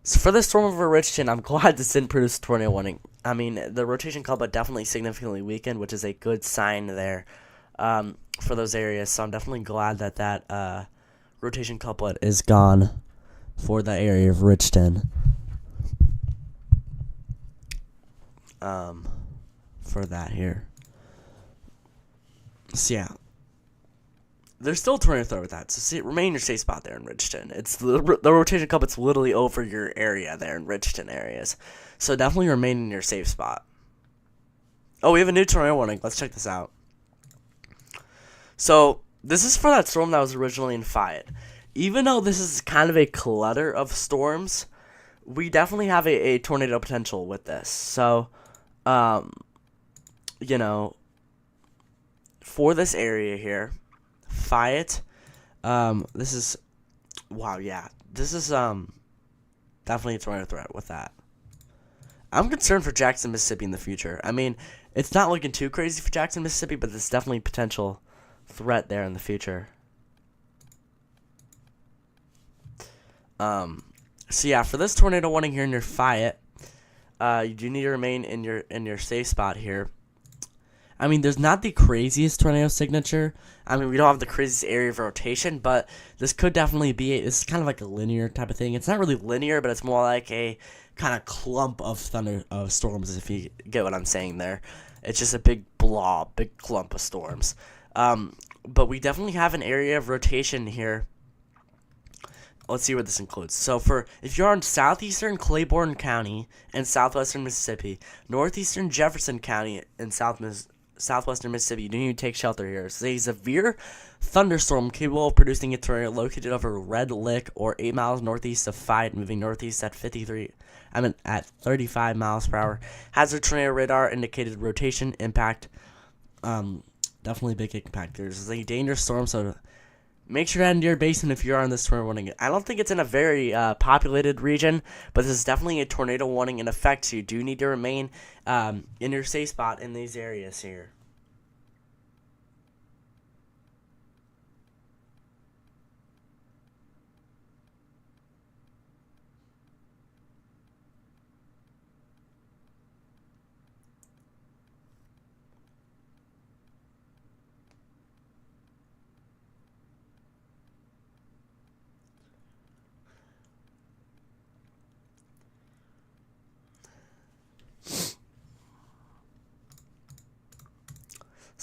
So for the storm over Richton, I'm glad this didn't produce a tornado warning. I mean, the rotation couplet definitely significantly weakened, which is a good sign there for those areas. So I'm definitely glad that that rotation couplet is gone for the area of Richton. For that here. So yeah. There's still a tornado threat with that, so remain in your safe spot there in Richton. It's the rotation couplet's literally over your area there in Richton areas, so definitely remain in your safe spot. Oh, we have a new tornado warning. Let's check this out. So this is for that storm that was originally in Fayette. Even though this is kind of a clutter of storms, we definitely have a tornado potential with this. So um, you know, for this area here, Fayette. This is wow, yeah. This is definitely a tornado threat with that. I'm concerned for Jackson, Mississippi in the future. I mean, it's not looking too crazy for Jackson, Mississippi, but there's definitely potential threat there in the future. So yeah, for this tornado warning here near Fayette, you do need to remain in your safe spot here. I mean, there's not the craziest tornado signature. I mean, we don't have the craziest area of rotation, but this could definitely be. It's kind of like a linear type of thing. It's not really linear, but it's more like a kind of clump of storms, if you get what I'm saying there. It's just a big blob, big clump of storms. But we definitely have an area of rotation here. Let's see what this includes. So if you're in southeastern Claiborne County and southwestern Mississippi, northeastern Jefferson County and southwestern Mississippi, you need to take shelter here. It's a severe thunderstorm capable of producing a tornado located over Red Lick or 8 miles northeast of Fayette, moving northeast at 35 miles per hour. Hazard tornado radar indicated rotation impact. Definitely big impact. There's a dangerous storm, so make sure to head into your basement if you are on this tornado warning. I don't think it's in a very populated region, but this is definitely a tornado warning in effect, so you do need to remain in your safe spot in these areas here.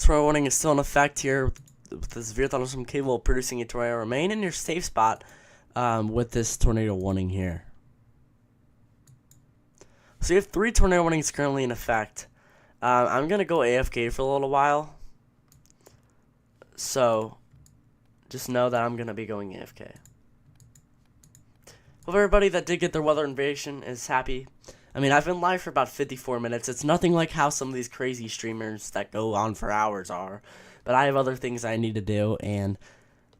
Tornado warning is still in effect here with the severe thunderstorm capable of producing a tornado. Remain in your safe spot with this tornado warning here. So you have 3 tornado warnings currently in effect. I'm going to go AFK for a little while. So just know that I'm going to be going AFK. Hope everybody that did get their weather invasion is happy. I mean, I've been live for about 54 minutes. It's nothing like how some of these crazy streamers that go on for hours are. But I have other things I need to do, and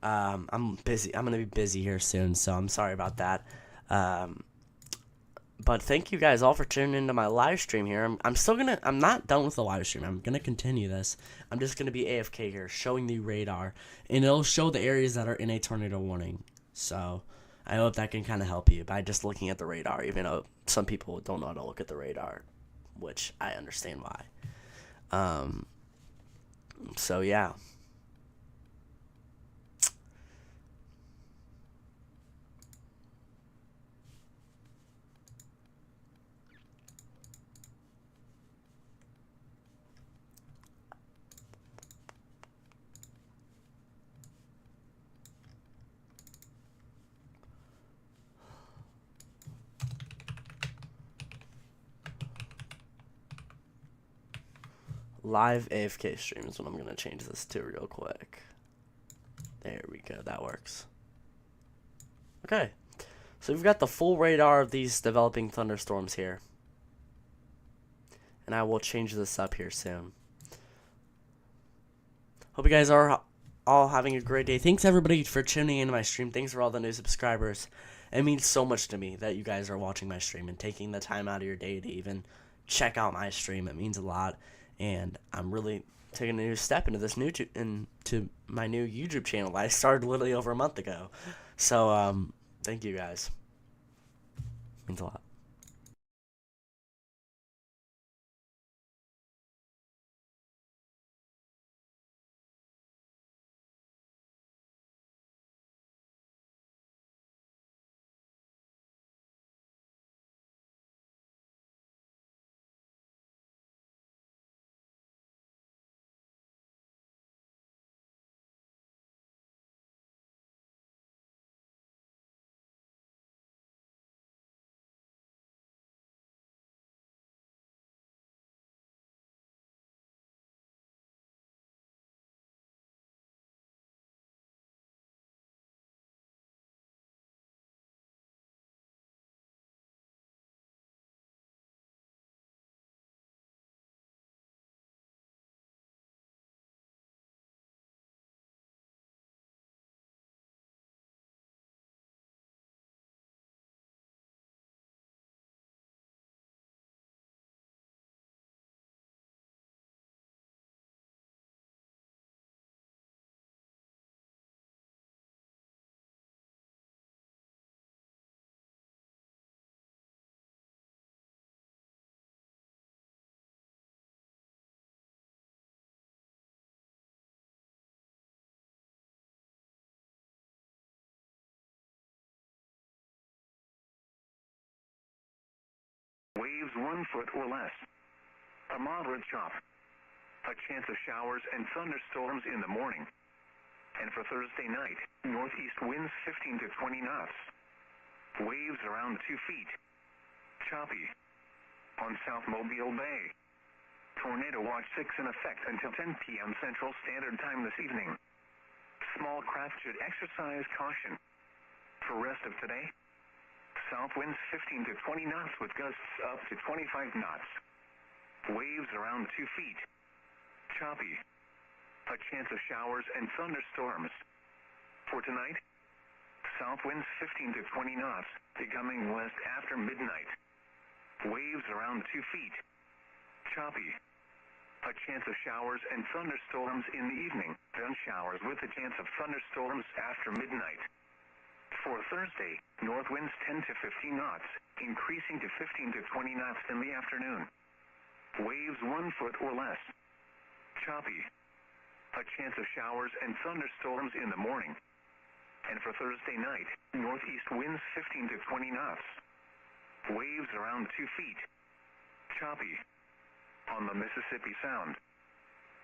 I'm busy. I'm going to be busy here soon, so I'm sorry about that. But thank you guys all for tuning into my live stream here. I'm not done with the live stream. I'm going to continue this. I'm just going to be AFK here, showing the radar, and it'll show the areas that are in a tornado warning. So I hope that can kind of help you by just looking at the radar, even though some people don't know how to look at the radar, which I understand why. So yeah. Live AFK stream is what I'm going to change this to real quick. There we go. That works. Okay. So we've got the full radar of these developing thunderstorms here. And I will change this up here soon. Hope you guys are all having a great day. Thanks everybody for tuning into my stream. Thanks for all the new subscribers. It means so much to me that you guys are watching my stream and taking the time out of your day to even check out my stream. It means a lot. And I'm really taking a new step into this into my new YouTube channel that I started literally over a month ago. So thank you guys. It means a lot. Waves 1 foot or less. A moderate chop. A chance of showers and thunderstorms in the morning. And for Thursday night, northeast winds 15 to 20 knots. Waves around 2 feet. Choppy. On South Mobile Bay. Tornado watch 6 in effect until 10 p.m. Central Standard Time this evening. Small craft should exercise caution. For rest of today, south winds 15 to 20 knots with gusts up to 25 knots. Waves around 2 feet. Choppy. A chance of showers and thunderstorms. For tonight, south winds 15 to 20 knots, becoming west after midnight. Waves around 2 feet. Choppy. A chance of showers and thunderstorms in the evening, then showers with a chance of thunderstorms after midnight. For Thursday, north winds 10 to 15 knots, increasing to 15 to 20 knots in the afternoon. Waves 1 foot or less. Choppy. A chance of showers and thunderstorms in the morning. And for Thursday night, northeast winds 15 to 20 knots. Waves around 2 feet. Choppy. On the Mississippi Sound.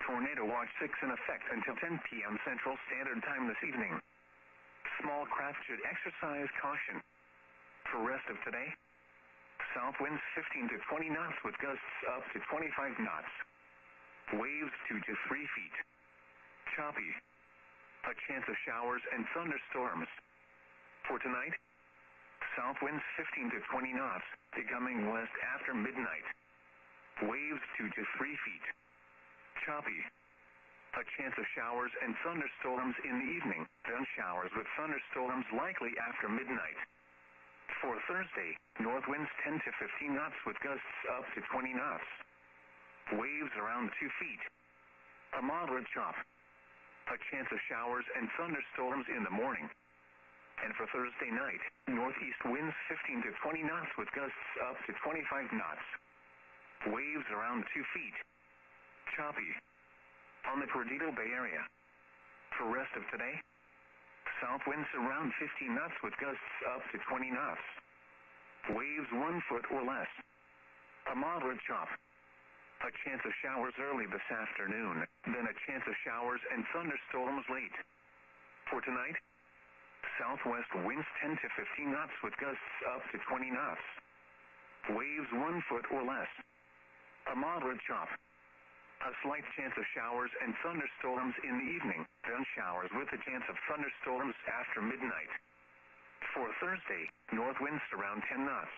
Tornado watch 6 in effect until 10 p.m. Central Standard Time this evening. Small craft should exercise caution. For rest of today, south winds 15 to 20 knots with gusts up to 25 knots. Waves 2 to 3 feet. Choppy. A chance of showers and thunderstorms. For tonight, south winds 15 to 20 knots, becoming west after midnight. Waves 2 to 3 feet. Choppy. A chance of showers and thunderstorms in the evening, then showers with thunderstorms likely after midnight. For Thursday, north winds 10 to 15 knots with gusts up to 20 knots. Waves around 2 feet. A moderate chop. A chance of showers and thunderstorms in the morning. And for Thursday night, northeast winds 15 to 20 knots with gusts up to 25 knots. Waves around 2 feet. Choppy. On the Perdido Bay Area. For rest of today, south winds around 15 knots with gusts up to 20 knots. Waves 1 foot or less. A moderate chop. A chance of showers early this afternoon, then a chance of showers and thunderstorms late. For tonight, southwest winds 10 to 15 knots with gusts up to 20 knots. Waves 1 foot or less. A moderate chop. A slight chance of showers and thunderstorms in the evening, then showers with a chance of thunderstorms after midnight. For Thursday, north winds around 10 knots.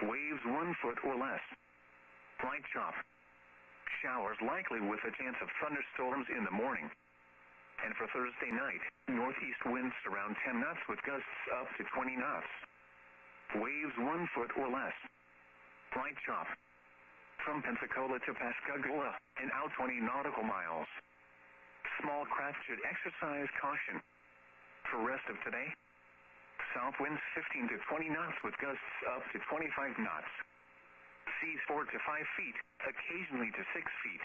Waves 1 foot or less. Light chop. Showers likely with a chance of thunderstorms in the morning. And for Thursday night, northeast winds around 10 knots with gusts up to 20 knots. Waves 1 foot or less. Light chop. From Pensacola to Pascagoula, and out 20 nautical miles. Small craft should exercise caution. For rest of today, south winds 15 to 20 knots with gusts up to 25 knots. Seas 4 to 5 feet, occasionally to 6 feet.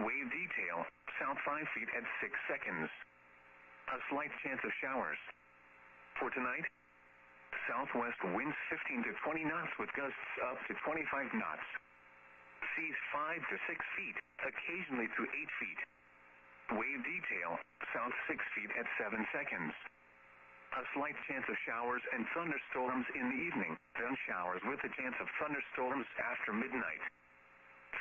Wave detail, south 5 feet at 6 seconds. A slight chance of showers. For tonight, southwest winds 15 to 20 knots with gusts up to 25 knots. Seas 5 to 6 feet, occasionally to 8 feet. Wave detail, south 6 feet at 7 seconds. A slight chance of showers and thunderstorms in the evening, then showers with a chance of thunderstorms after midnight.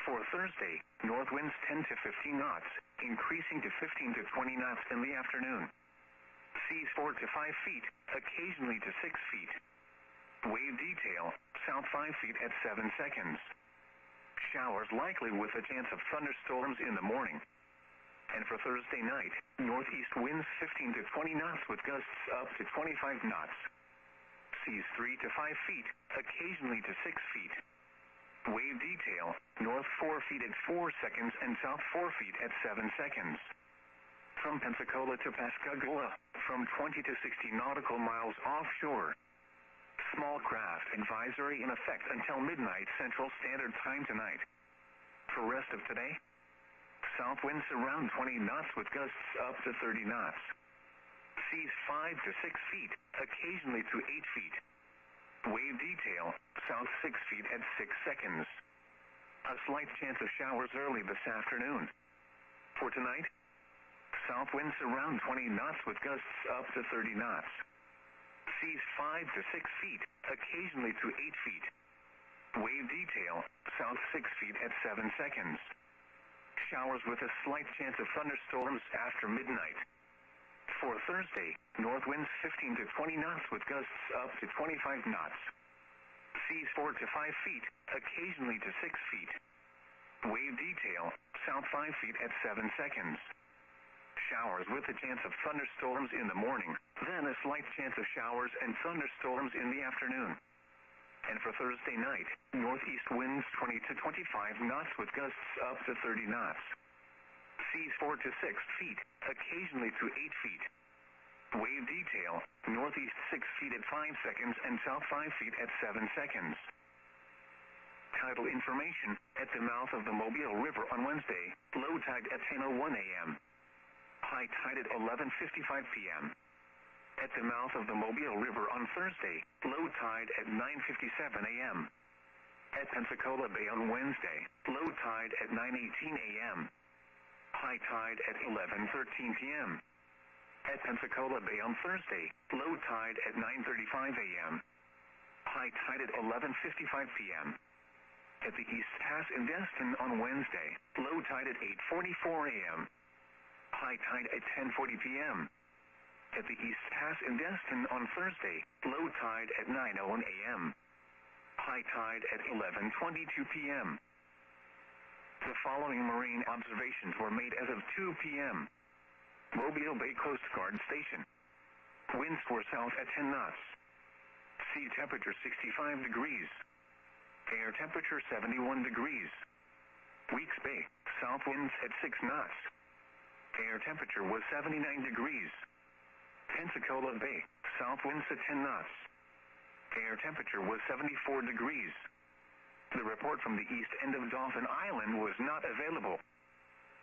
For Thursday, north winds 10 to 15 knots, increasing to 15 to 20 knots in the afternoon. Seas 4 to 5 feet, occasionally to 6 feet. Wave detail, south 5 feet at 7 seconds. Showers likely with a chance of thunderstorms in the morning. And for Thursday night, northeast winds 15 to 20 knots with gusts up to 25 knots. Seas 3 to 5 feet, occasionally to 6 feet. Wave detail, north 4 feet at 4 seconds and south 4 feet at 7 seconds. From Pensacola to Pascagoula, from 20 to 60 nautical miles offshore. Small craft advisory in effect until midnight Central Standard Time tonight. For rest of today, south winds around 20 knots with gusts up to 30 knots. Seas 5 to 6 feet, occasionally to 8 feet. Wave detail, south 6 feet at 6 seconds. A slight chance of showers early this afternoon. For tonight, south winds around 20 knots with gusts up to 30 knots. Seas 5 to 6 feet, occasionally to 8 feet. Wave detail, south 6 feet at 7 seconds. Showers with a slight chance of thunderstorms after midnight. For Thursday, north winds 15 to 20 knots with gusts up to 25 knots. Seas 4 to 5 feet, occasionally to 6 feet. Wave detail, south 5 feet at 7 seconds. Showers with a chance of thunderstorms in the morning, then a slight chance of showers and thunderstorms in the afternoon. And for Thursday night, northeast winds 20 to 25 knots with gusts up to 30 knots. Seas 4 to 6 feet, occasionally to 8 feet. Wave detail, northeast 6 feet at 5 seconds and south 5 feet at 7 seconds. Tidal information, at the mouth of the Mobile River on Wednesday, low tide at 10:01 a.m. High tide at 11:55 p.m. At the mouth of the Mobile River on Thursday, low tide at 9:57 a.m. At Pensacola Bay on Wednesday, low tide at 9:18 a.m. High tide at 11:13 p.m. At Pensacola Bay on Thursday, low tide at 9:35 a.m. High tide at 11:55 p.m. At the East Pass in Destin on Wednesday, low tide at 8:44 a.m. High tide at 10:40 p.m. At the East Pass in Destin on Thursday, low tide at 9:01 a.m. High tide at 11:22 p.m. The following marine observations were made as of 2 p.m. Mobile Bay Coast Guard Station. Winds were south at 10 knots. Sea temperature 65 degrees. Air temperature 71 degrees. Weeks Bay, south winds at 6 knots. Air temperature was 79 degrees. Pensacola Bay, south winds at 10 knots. Air temperature was 74 degrees. The report from the east end of Dauphin Island was not available.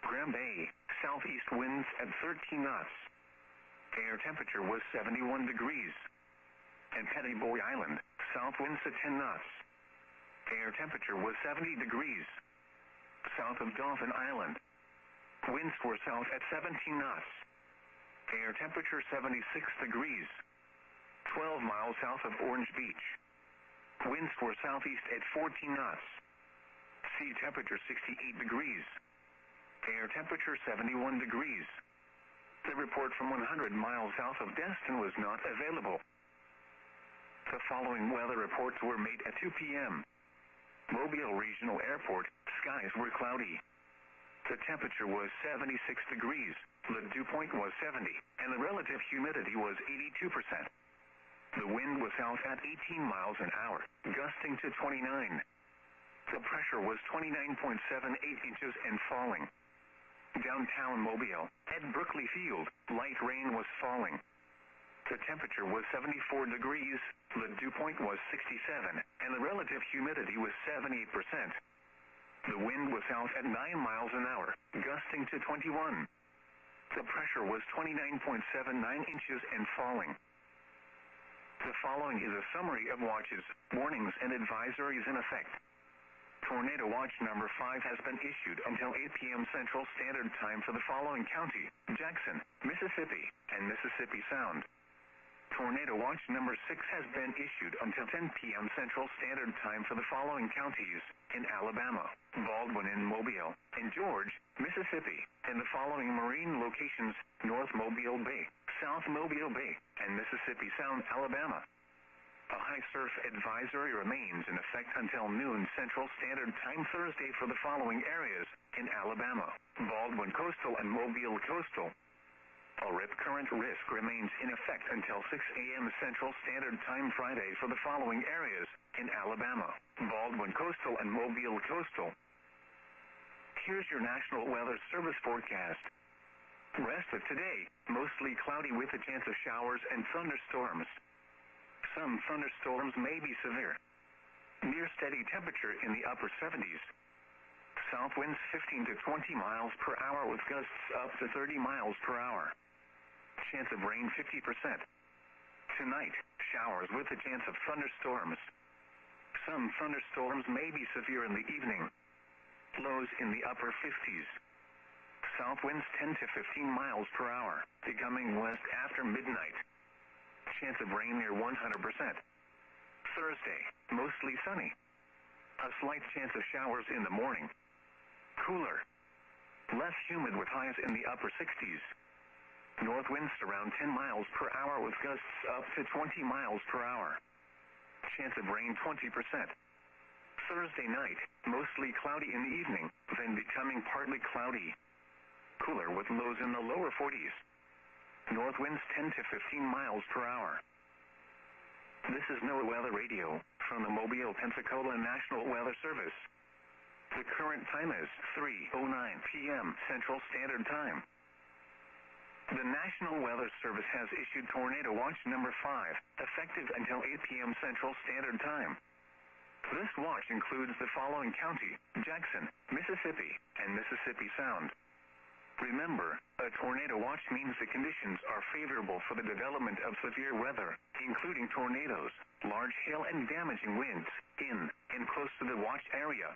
Graham Bay, southeast winds at 13 knots. Air temperature was 71 degrees. And Petty Boy Island, south winds at 10 knots. Air temperature was 70 degrees. South of Dauphin Island, winds were south at 17 knots. Air temperature 76 degrees. 12 miles south of Orange Beach. Winds were southeast at 14 knots. Sea temperature 68 degrees. Air temperature 71 degrees. The report from 100 miles south of Destin was not available. The following weather reports were made at 2 p.m. Mobile Regional Airport, skies were cloudy. The temperature was 76 degrees, the dew point was 70, and the relative humidity was 82%. The wind was south at 18 miles an hour, gusting to 29. The pressure was 29.78 inches and falling. Downtown Mobile, at Brookley Field, light rain was falling. The temperature was 74 degrees, the dew point was 67, and the relative humidity was 78%. The wind was south at 9 miles an hour, gusting to 21. The pressure was 29.79 inches and falling. The following is a summary of watches, warnings, and advisories in effect. Tornado watch number 5 has been issued until 8 p.m. Central Standard Time for the following county: Jackson, Mississippi, and Mississippi Sound. Tornado watch number 6 has been issued until 10 p.m. Central Standard Time for the following counties: in Alabama, Baldwin and Mobile, and George, Mississippi, and the following marine locations: North Mobile Bay, South Mobile Bay, and Mississippi Sound, Alabama. A high surf advisory remains in effect until noon Central Standard Time Thursday for the following areas: in Alabama, Baldwin Coastal and Mobile Coastal. A rip current risk remains in effect until 6 a.m. Central Standard Time Friday for the following areas: in Alabama, Baldwin Coastal and Mobile Coastal. Here's your National Weather Service forecast. Rest of today, mostly cloudy with a chance of showers and thunderstorms. Some thunderstorms may be severe. Near steady temperature in the upper 70s. South winds 15 to 20 miles per hour with gusts up to 30 miles per hour. Chance of rain 50%. Tonight, showers with a chance of thunderstorms. Some thunderstorms may be severe in the evening. Lows in the upper 50s. South winds 10 to 15 miles per hour, becoming west after midnight. Chance of rain near 100%. Thursday, mostly sunny. A slight chance of showers in the morning. Cooler. Less humid with highs in the upper 60s. North winds around 10 miles per hour with gusts up to 20 miles per hour. Chance of rain 20%. Thursday night, mostly cloudy in the evening, then becoming partly cloudy. Cooler with lows in the lower 40s. North winds 10 to 15 miles per hour. This is NOAA Weather Radio from the Mobile, Pensacola National Weather Service. The current time is 3:09 p.m. Central Standard Time. The National Weather Service has issued Tornado Watch number 5, effective until 8 p.m. Central Standard Time. This watch includes the following county: Jackson, Mississippi, and Mississippi Sound. Remember, a tornado watch means the conditions are favorable for the development of severe weather, including tornadoes, large hail and damaging winds, in and close to the watch area.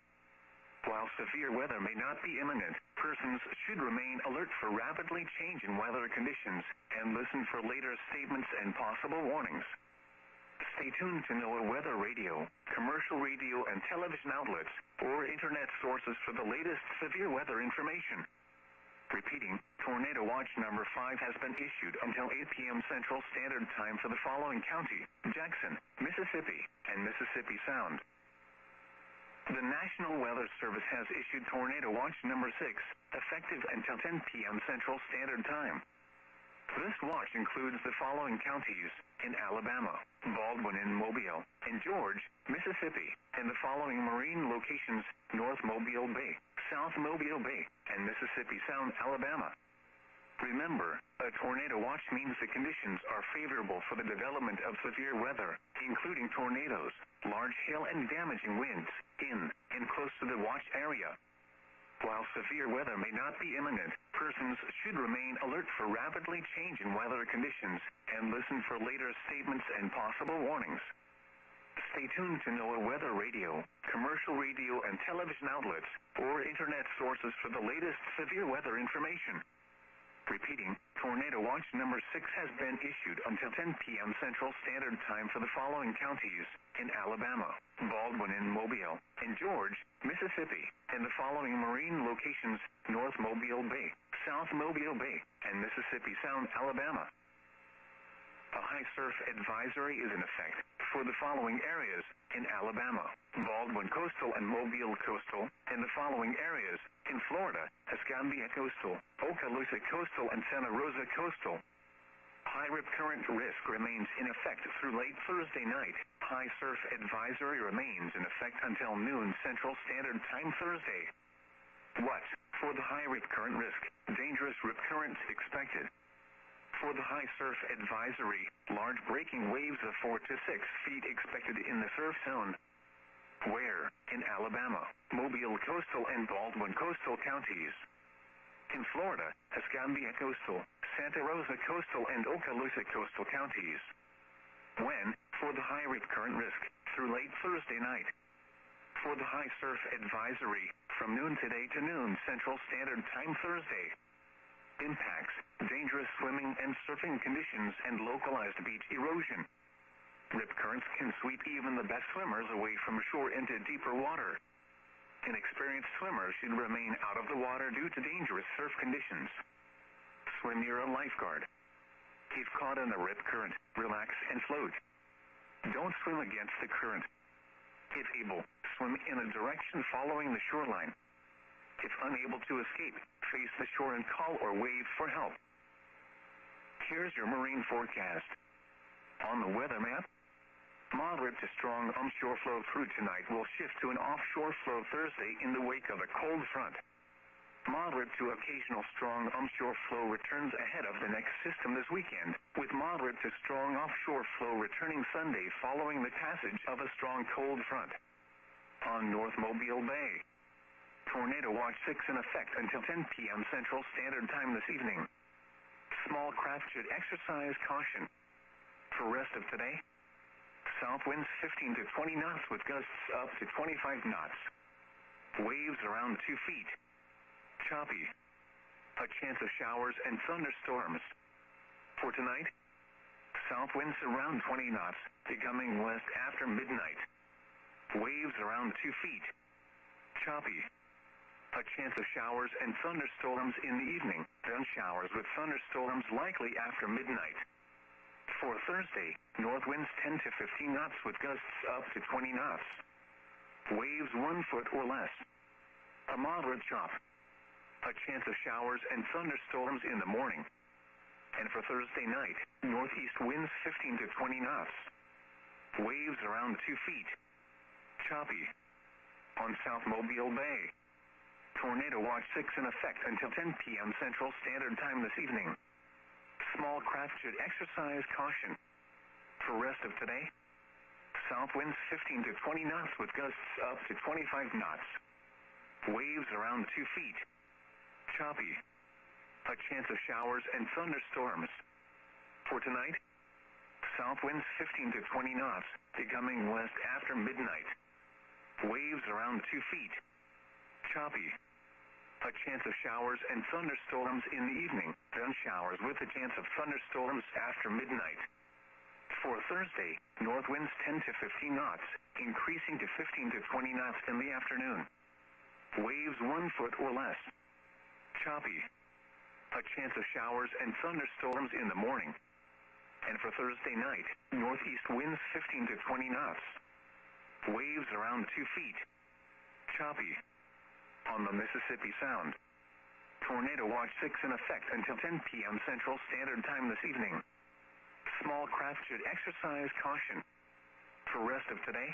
While severe weather may not be imminent, persons should remain alert for rapidly changing weather conditions and listen for later statements and possible warnings. Stay tuned to NOAA Weather Radio, commercial radio and television outlets, or internet sources for the latest severe weather information. Repeating, Tornado Watch number 5 has been issued until 8 p.m. Central Standard Time for the following county: Jackson, Mississippi, and Mississippi Sound. The National Weather Service has issued Tornado Watch number 6, effective until 10 p.m. Central Standard Time. This watch includes the following counties in Alabama: Baldwin and Mobile, and George, Mississippi, and the following marine locations: North Mobile Bay, South Mobile Bay, and Mississippi Sound, Alabama. Remember, a tornado watch means the conditions are favorable for the development of severe weather, including tornadoes, large hail and damaging winds, in and close to the watch area. While severe weather may not be imminent, persons should remain alert for rapidly changing weather conditions and listen for later statements and possible warnings. Stay tuned to NOAA Weather Radio, commercial radio and television outlets, or internet sources for the latest severe weather information. Repeating, Tornado Watch number 6 has been issued until 10 p.m. Central Standard Time for the following counties in Alabama: Baldwin and Mobile, and George, Mississippi, and the following marine locations: North Mobile Bay, South Mobile Bay, and Mississippi Sound, Alabama. A high surf advisory is in effect for the following areas in Alabama: Baldwin Coastal and Mobile Coastal, and the following areas in Florida: Escambia Coastal, Okaloosa Coastal, and Santa Rosa Coastal. High rip current risk remains in effect through late Thursday night. High surf advisory remains in effect until noon Central Standard Time Thursday. What? For the high rip current risk, dangerous rip currents expected. For the high surf advisory, large breaking waves of 4 to 6 feet expected in the surf zone. Where? In Alabama, Mobile Coastal and Baldwin Coastal counties. In Florida, Escambia Coastal, Santa Rosa Coastal, and Okaloosa Coastal counties. When? For the high rip current risk, through late Thursday night. For the high surf advisory, from noon today to noon Central Standard Time Thursday. Impacts, dangerous swimming and surfing conditions, and localized beach erosion. Rip currents can sweep even the best swimmers away from shore into deeper water. Inexperienced swimmers should remain out of the water due to dangerous surf conditions. Swim near a lifeguard. If caught in a rip current, relax and float. Don't swim against the current. If able, swim in a direction following the shoreline. If unable to escape, face the shore and call or wave for help. Here's your marine forecast. On the weather map, moderate to strong onshore flow through tonight will shift to an offshore flow Thursday in the wake of a cold front. Moderate to occasional strong onshore flow returns ahead of the next system this weekend, with moderate to strong offshore flow returning Sunday following the passage of a strong cold front. On North Mobile Bay, Tornado Watch 6 in effect until 10 p.m. Central Standard Time this evening. Small craft should exercise caution. For rest of today, South winds 15 to 20 knots with gusts up to 25 knots. Waves around 2 feet. Choppy. A chance of showers and thunderstorms. For tonight, south winds around 20 knots, becoming west after midnight. Waves around 2 feet. Choppy. A chance of showers and thunderstorms in the evening, then showers with thunderstorms likely after midnight. For Thursday, north winds 10 to 15 knots with gusts up to 20 knots. Waves 1 foot or less. A moderate chop. A chance of showers and thunderstorms in the morning. And for Thursday night, northeast winds 15 to 20 knots. Waves around 2 feet. Choppy. On South Mobile Bay. Tornado watch 6 in effect until 10 p.m. Central Standard Time this evening. Small craft should exercise caution. For rest of today, south winds 15 to 20 knots with gusts up to 25 knots. Waves around 2 feet. Choppy. A chance of showers and thunderstorms. For tonight, south winds 15 to 20 knots, becoming west after midnight. Waves around 2 feet. Choppy. A chance of showers and thunderstorms in the evening, then showers with a chance of thunderstorms after midnight. For Thursday, north winds 10 to 15 knots, increasing to 15 to 20 knots in the afternoon. Waves 1 foot or less. Choppy. A chance of showers and thunderstorms in the morning. And for Thursday night, northeast winds 15 to 20 knots. Waves around 2 feet. Choppy. On the Mississippi Sound. Tornado watch 6 in effect until 10 p.m. Central Standard Time this evening. Small craft should exercise caution. For rest of today,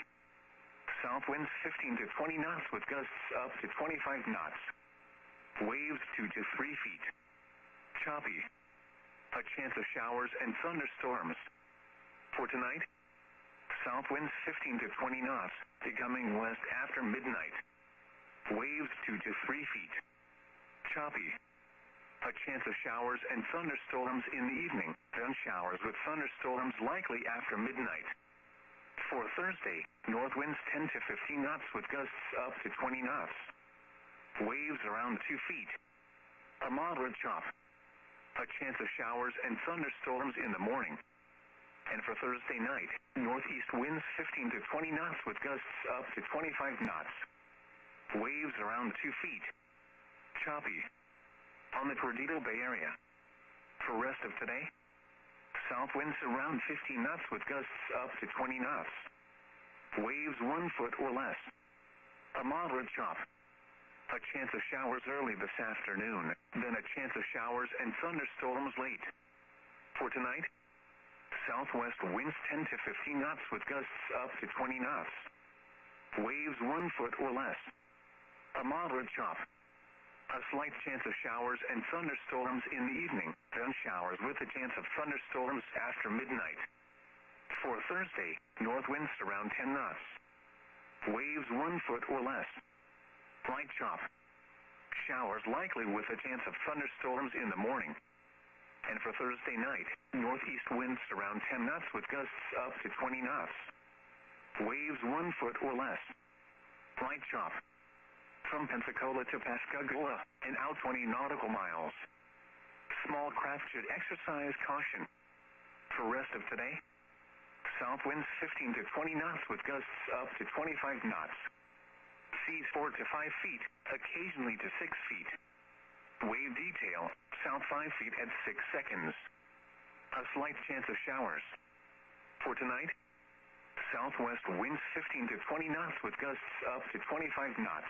south winds 15 to 20 knots with gusts up to 25 knots. Waves 2 to 3 feet. Choppy. A chance of showers and thunderstorms. For tonight, south winds 15 to 20 knots, becoming west after midnight. Waves 2 to 3 feet. Choppy. A chance of showers and thunderstorms in the evening, then showers with thunderstorms likely after midnight. For Thursday, north winds 10 to 15 knots with gusts up to 20 knots. Waves around 2 feet. A moderate chop. A chance of showers and thunderstorms in the morning. And for Thursday night, northeast winds 15 to 20 knots with gusts up to 25 knots. Waves around 2 feet. Choppy. On the Perdido Bay Area. For rest of today, south winds around 15 knots with gusts up to 20 knots. Waves 1 foot or less. A moderate chop. A chance of showers early this afternoon, then a chance of showers and thunderstorms late. For tonight, southwest winds 10 to 15 knots with gusts up to 20 knots. Waves 1 foot or less. A moderate chop. A slight chance of showers and thunderstorms in the evening, then showers with a chance of thunderstorms after midnight. For Thursday, north winds around 10 knots. Waves 1 foot or less. Light chop. Showers likely with a chance of thunderstorms in the morning. And for Thursday night, northeast winds around 10 knots with gusts up to 20 knots. Waves 1 foot or less. Light chop. From Pensacola to Pascagoula, and out 20 nautical miles. Small craft should exercise caution. For rest of today, south winds 15 to 20 knots with gusts up to 25 knots. Seas 4 to 5 feet, occasionally to 6 feet. Wave detail, south 5 feet at 6 seconds. A slight chance of showers. For tonight, southwest winds 15 to 20 knots with gusts up to 25 knots.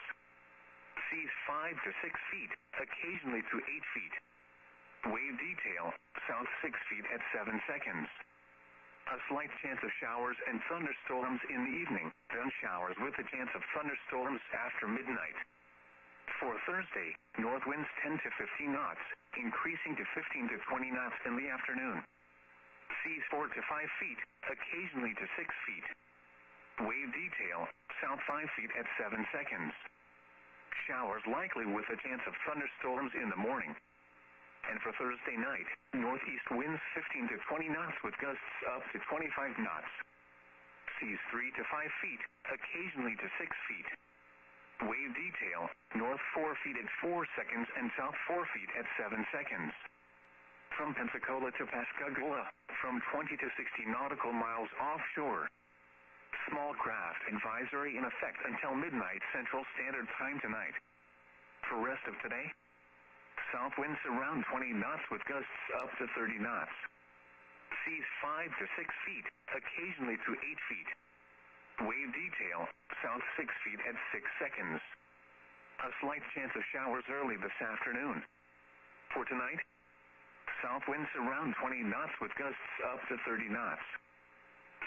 Seas 5 to 6 feet, occasionally to 8 feet. Wave detail, south 6 feet at 7 seconds. A slight chance of showers and thunderstorms in the evening, then showers with a chance of thunderstorms after midnight. For Thursday, north winds 10 to 15 knots, increasing to 15 to 20 knots in the afternoon. Seas 4 to 5 feet, occasionally to 6 feet. Wave detail, south 5 feet at 7 seconds. Showers likely with a chance of thunderstorms in the morning. And for Thursday night, northeast winds 15 to 20 knots with gusts up to 25 knots. seas 3 to 5 feet, occasionally to 6 feet. Wave detail, north 4 feet at 4 seconds and south 4 feet at 7 seconds. From Pensacola to Pascagoula, from 20 to 60 nautical miles offshore. Small craft advisory in effect until midnight Central Standard Time tonight. For rest of today, south winds around 20 knots with gusts up to 30 knots. Seas 5 to 6 feet, occasionally to 8 feet. Wave detail, south 6 feet at 6 seconds. A slight chance of showers early this afternoon. For tonight, south winds around 20 knots with gusts up to 30 knots.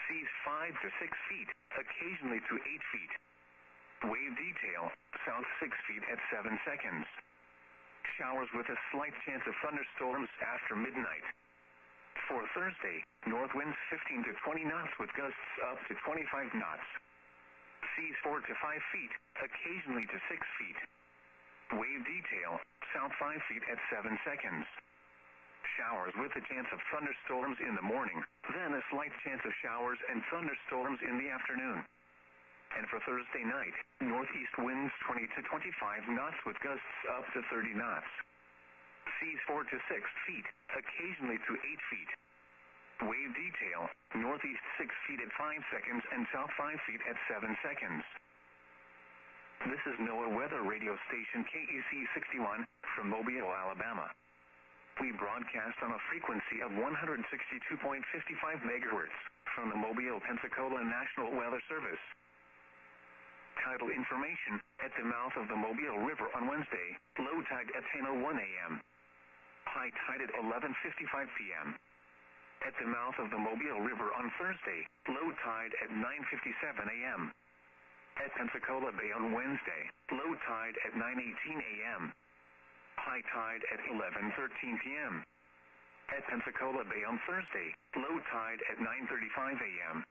Seas 5 to 6 feet, occasionally to 8 feet. Wave detail, south 6 feet at 7 seconds. Showers with a slight chance of thunderstorms after midnight. For Thursday, north winds 15 to 20 knots with gusts up to 25 knots. Seas 4 to 5 feet, occasionally to 6 feet. Wave detail, south 5 feet at 7 seconds. Showers with a chance of thunderstorms in the morning, then a slight chance of showers and thunderstorms in the afternoon. And for Thursday night, northeast winds 20 to 25 knots with gusts up to 30 knots. Seas 4 to 6 feet, occasionally to 8 feet. Wave detail, northeast 6 feet at 5 seconds and south 5 feet at 7 seconds. This is NOAA Weather Radio Station KEC 61 from Mobile, Alabama. We broadcast on a frequency of 162.55 megahertz from the Mobile, Pensacola National Weather Service. Tidal information at the mouth of the Mobile River on Wednesday, low tide at 10:01 a.m. High tide at 11:55 p.m. At the mouth of the Mobile River on Thursday, low tide at 9:57 a.m. At Pensacola Bay on Wednesday, low tide at 9:18 a.m. High tide at 11:13 p.m. At Pensacola Bay on Thursday, low tide at 9:35 a.m.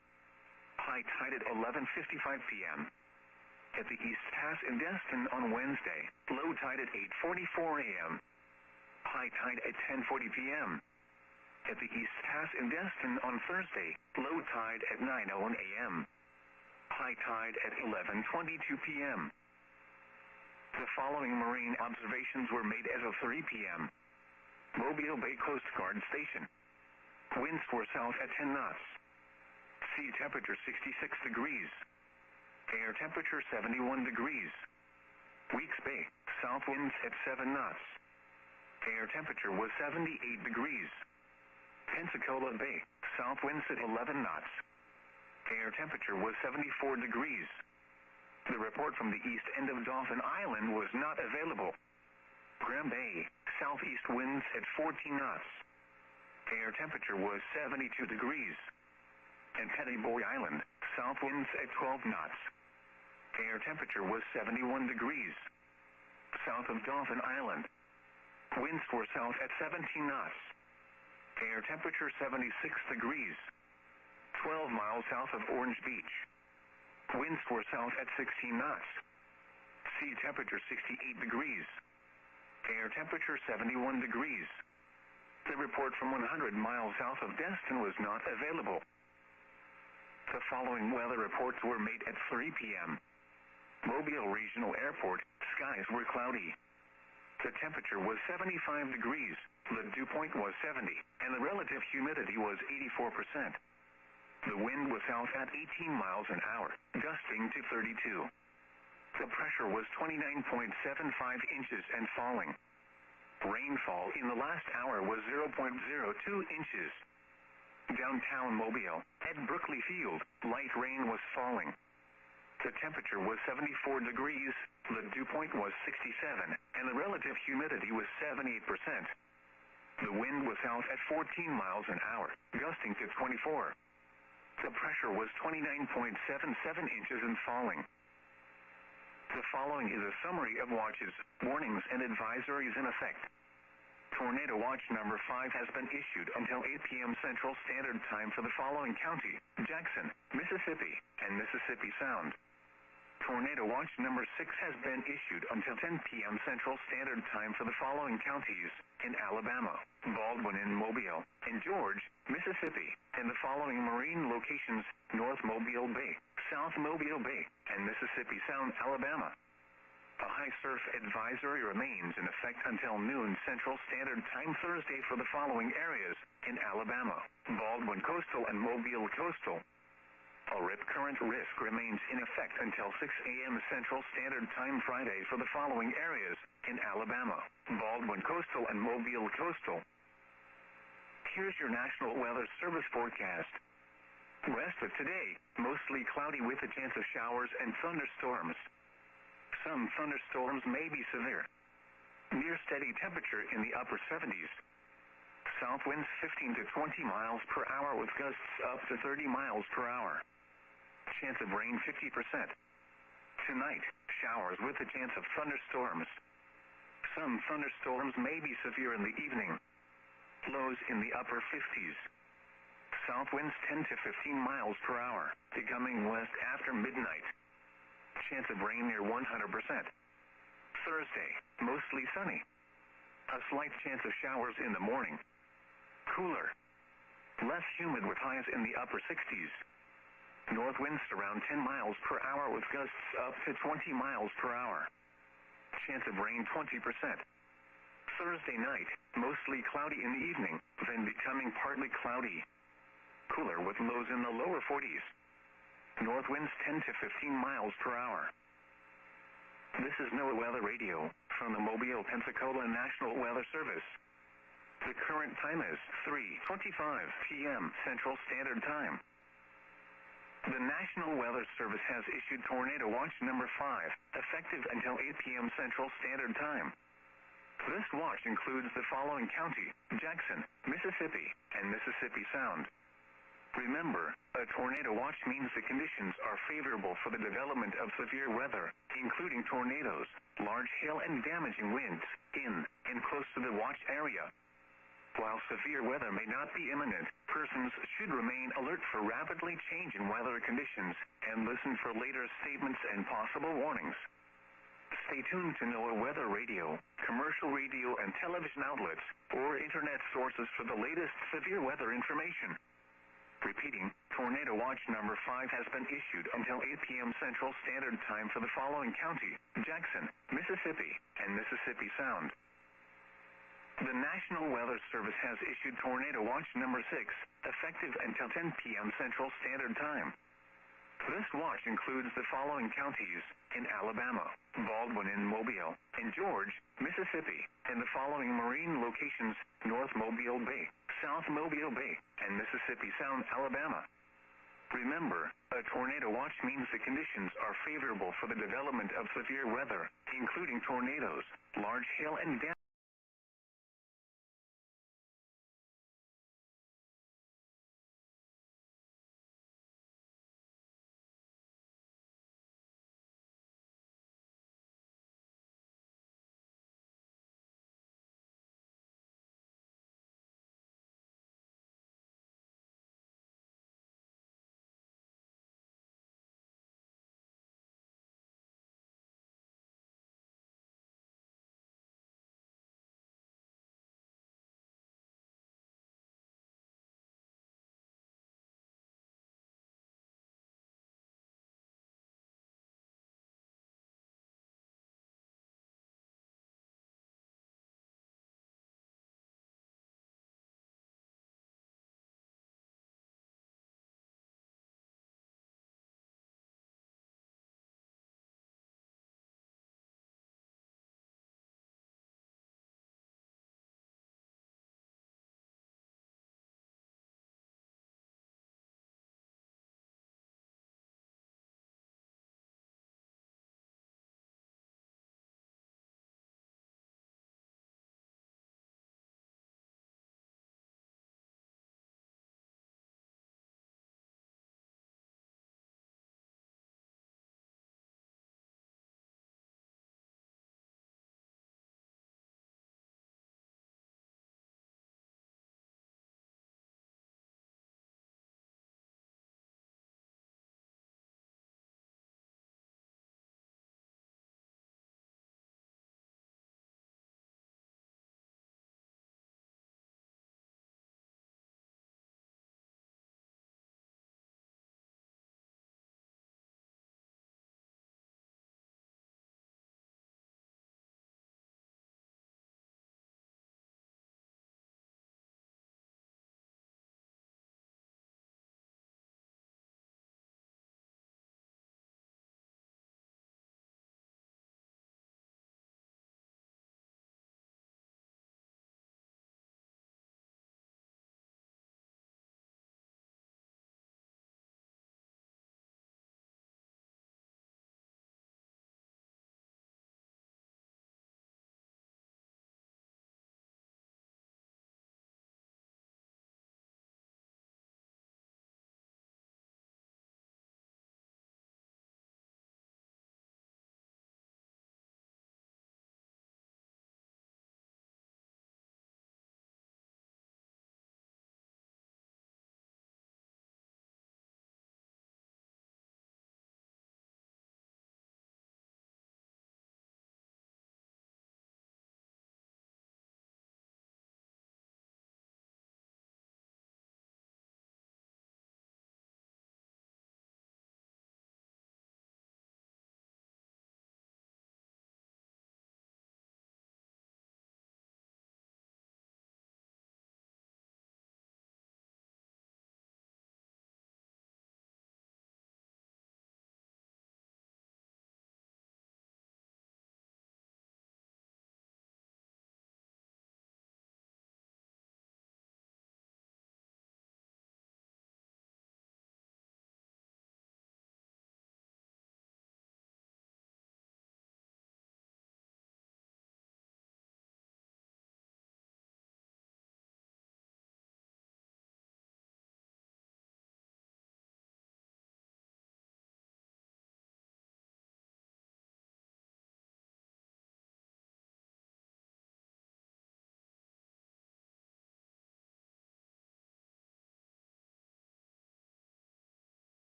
High tide at 11:55 p.m. At the East Pass in Destin on Wednesday, low tide at 8:44 a.m. High tide at 10:40 p.m. At the East Pass in Destin on Thursday, low tide at 9:01 a.m. High tide at 11:22 p.m. The following marine observations were made as of 3 p.m. Mobile Bay Coast Guard Station. Winds were south at 10 knots. Sea temperature 66 degrees. Air temperature 71 degrees. Weeks Bay, south winds at 7 knots. Air temperature was 78 degrees. Pensacola Bay, south winds at 11 knots. Air temperature was 74 degrees. The report from the east end of Dauphin Island was not available. Graham Bay, southeast winds at 14 knots. Air temperature was 72 degrees. And Petty Boy Island, south winds at 12 knots. Air temperature was 71 degrees. South of Dauphin Island, winds were south at 17 knots. Air temperature 76 degrees. 12 miles south of Orange Beach. Winds were south at 16 knots. Sea temperature 68 degrees. Air temperature 71 degrees. The report from 100 miles south of Destin was not available. The following weather reports were made at 3 p.m. Mobile Regional Airport, skies were cloudy. The temperature was 75 degrees, the dew point was 70, and the relative humidity was 84%. The wind was south at 18 miles an hour, gusting to 32. The pressure was 29.75 inches and falling. Rainfall in the last hour was 0.02 inches. Downtown Mobile, at Brookley Field, light rain was falling. The temperature was 74 degrees, the dew point was 67, and the relative humidity was 78%. The wind was south at 14 miles an hour, gusting to 24. The pressure was 29.77 inches and falling. The following is a summary of watches, warnings, and advisories in effect. Tornado Watch number 5 has been issued until 8 p.m. Central Standard Time for the following county: Jackson, Mississippi, and Mississippi Sound. Tornado Watch number 6 has been issued until 10 p.m. Central Standard Time for the following counties in Alabama, Baldwin and Mobile, and George, Mississippi, and the following marine locations: North Mobile Bay, South Mobile Bay, and Mississippi Sound, Alabama. A high surf advisory remains in effect until noon Central Standard Time Thursday for the following areas in Alabama, Baldwin Coastal and Mobile Coastal. A rip current risk remains in effect until 6 a.m. Central Standard Time Friday for the following areas in Alabama, Baldwin Coastal and Mobile Coastal. Here's your National Weather Service forecast. Rest of today, mostly cloudy with a chance of showers and thunderstorms. Some thunderstorms may be severe. Near steady temperature in the upper 70s. South winds 15 to 20 miles per hour with gusts up to 30 miles per hour. Chance of rain 50%. Tonight, showers with a chance of thunderstorms. Some thunderstorms may be severe in the evening. Lows in the upper 50s. South winds 10 to 15 miles per hour, becoming west after midnight. Chance of rain near 100%. Thursday, mostly sunny. A slight chance of showers in the morning. Cooler. Less humid with highs in the upper 60s. North winds around 10 miles per hour with gusts up to 20 miles per hour. Chance of rain 20%. Thursday night, mostly cloudy in the evening, then becoming partly cloudy. Cooler with lows in the lower 40s. North winds 10 to 15 miles per hour. This is NOAA Weather Radio from the Mobile, Pensacola National Weather Service. The current time is 3:25 p.m. Central Standard Time. The National Weather Service has issued Tornado Watch number 5, effective until 8 p.m. Central Standard Time. This watch includes the following county: Jackson, Mississippi, and Mississippi Sound. Remember, a tornado watch means the conditions are favorable for the development of severe weather, including tornadoes, large hail and damaging winds, in and close to the watch area. While severe weather may not be imminent, persons should remain alert for rapidly changing weather conditions and listen for later statements and possible warnings. Stay tuned to NOAA Weather Radio, commercial radio and television outlets, or internet sources for the latest severe weather information. Repeating, Tornado Watch number 5 has been issued until 8 p.m. Central Standard Time for the following county: Jackson, Mississippi, and Mississippi Sound. The National Weather Service has issued Tornado Watch number 6, effective until 10 p.m. Central Standard Time. This watch includes the following counties in Alabama, Baldwin and Mobile, and George, Mississippi, and the following marine locations: North Mobile Bay, South Mobile Bay, and Mississippi Sound, Alabama. Remember, a tornado watch means the conditions are favorable for the development of severe weather, including tornadoes, large hail and damage.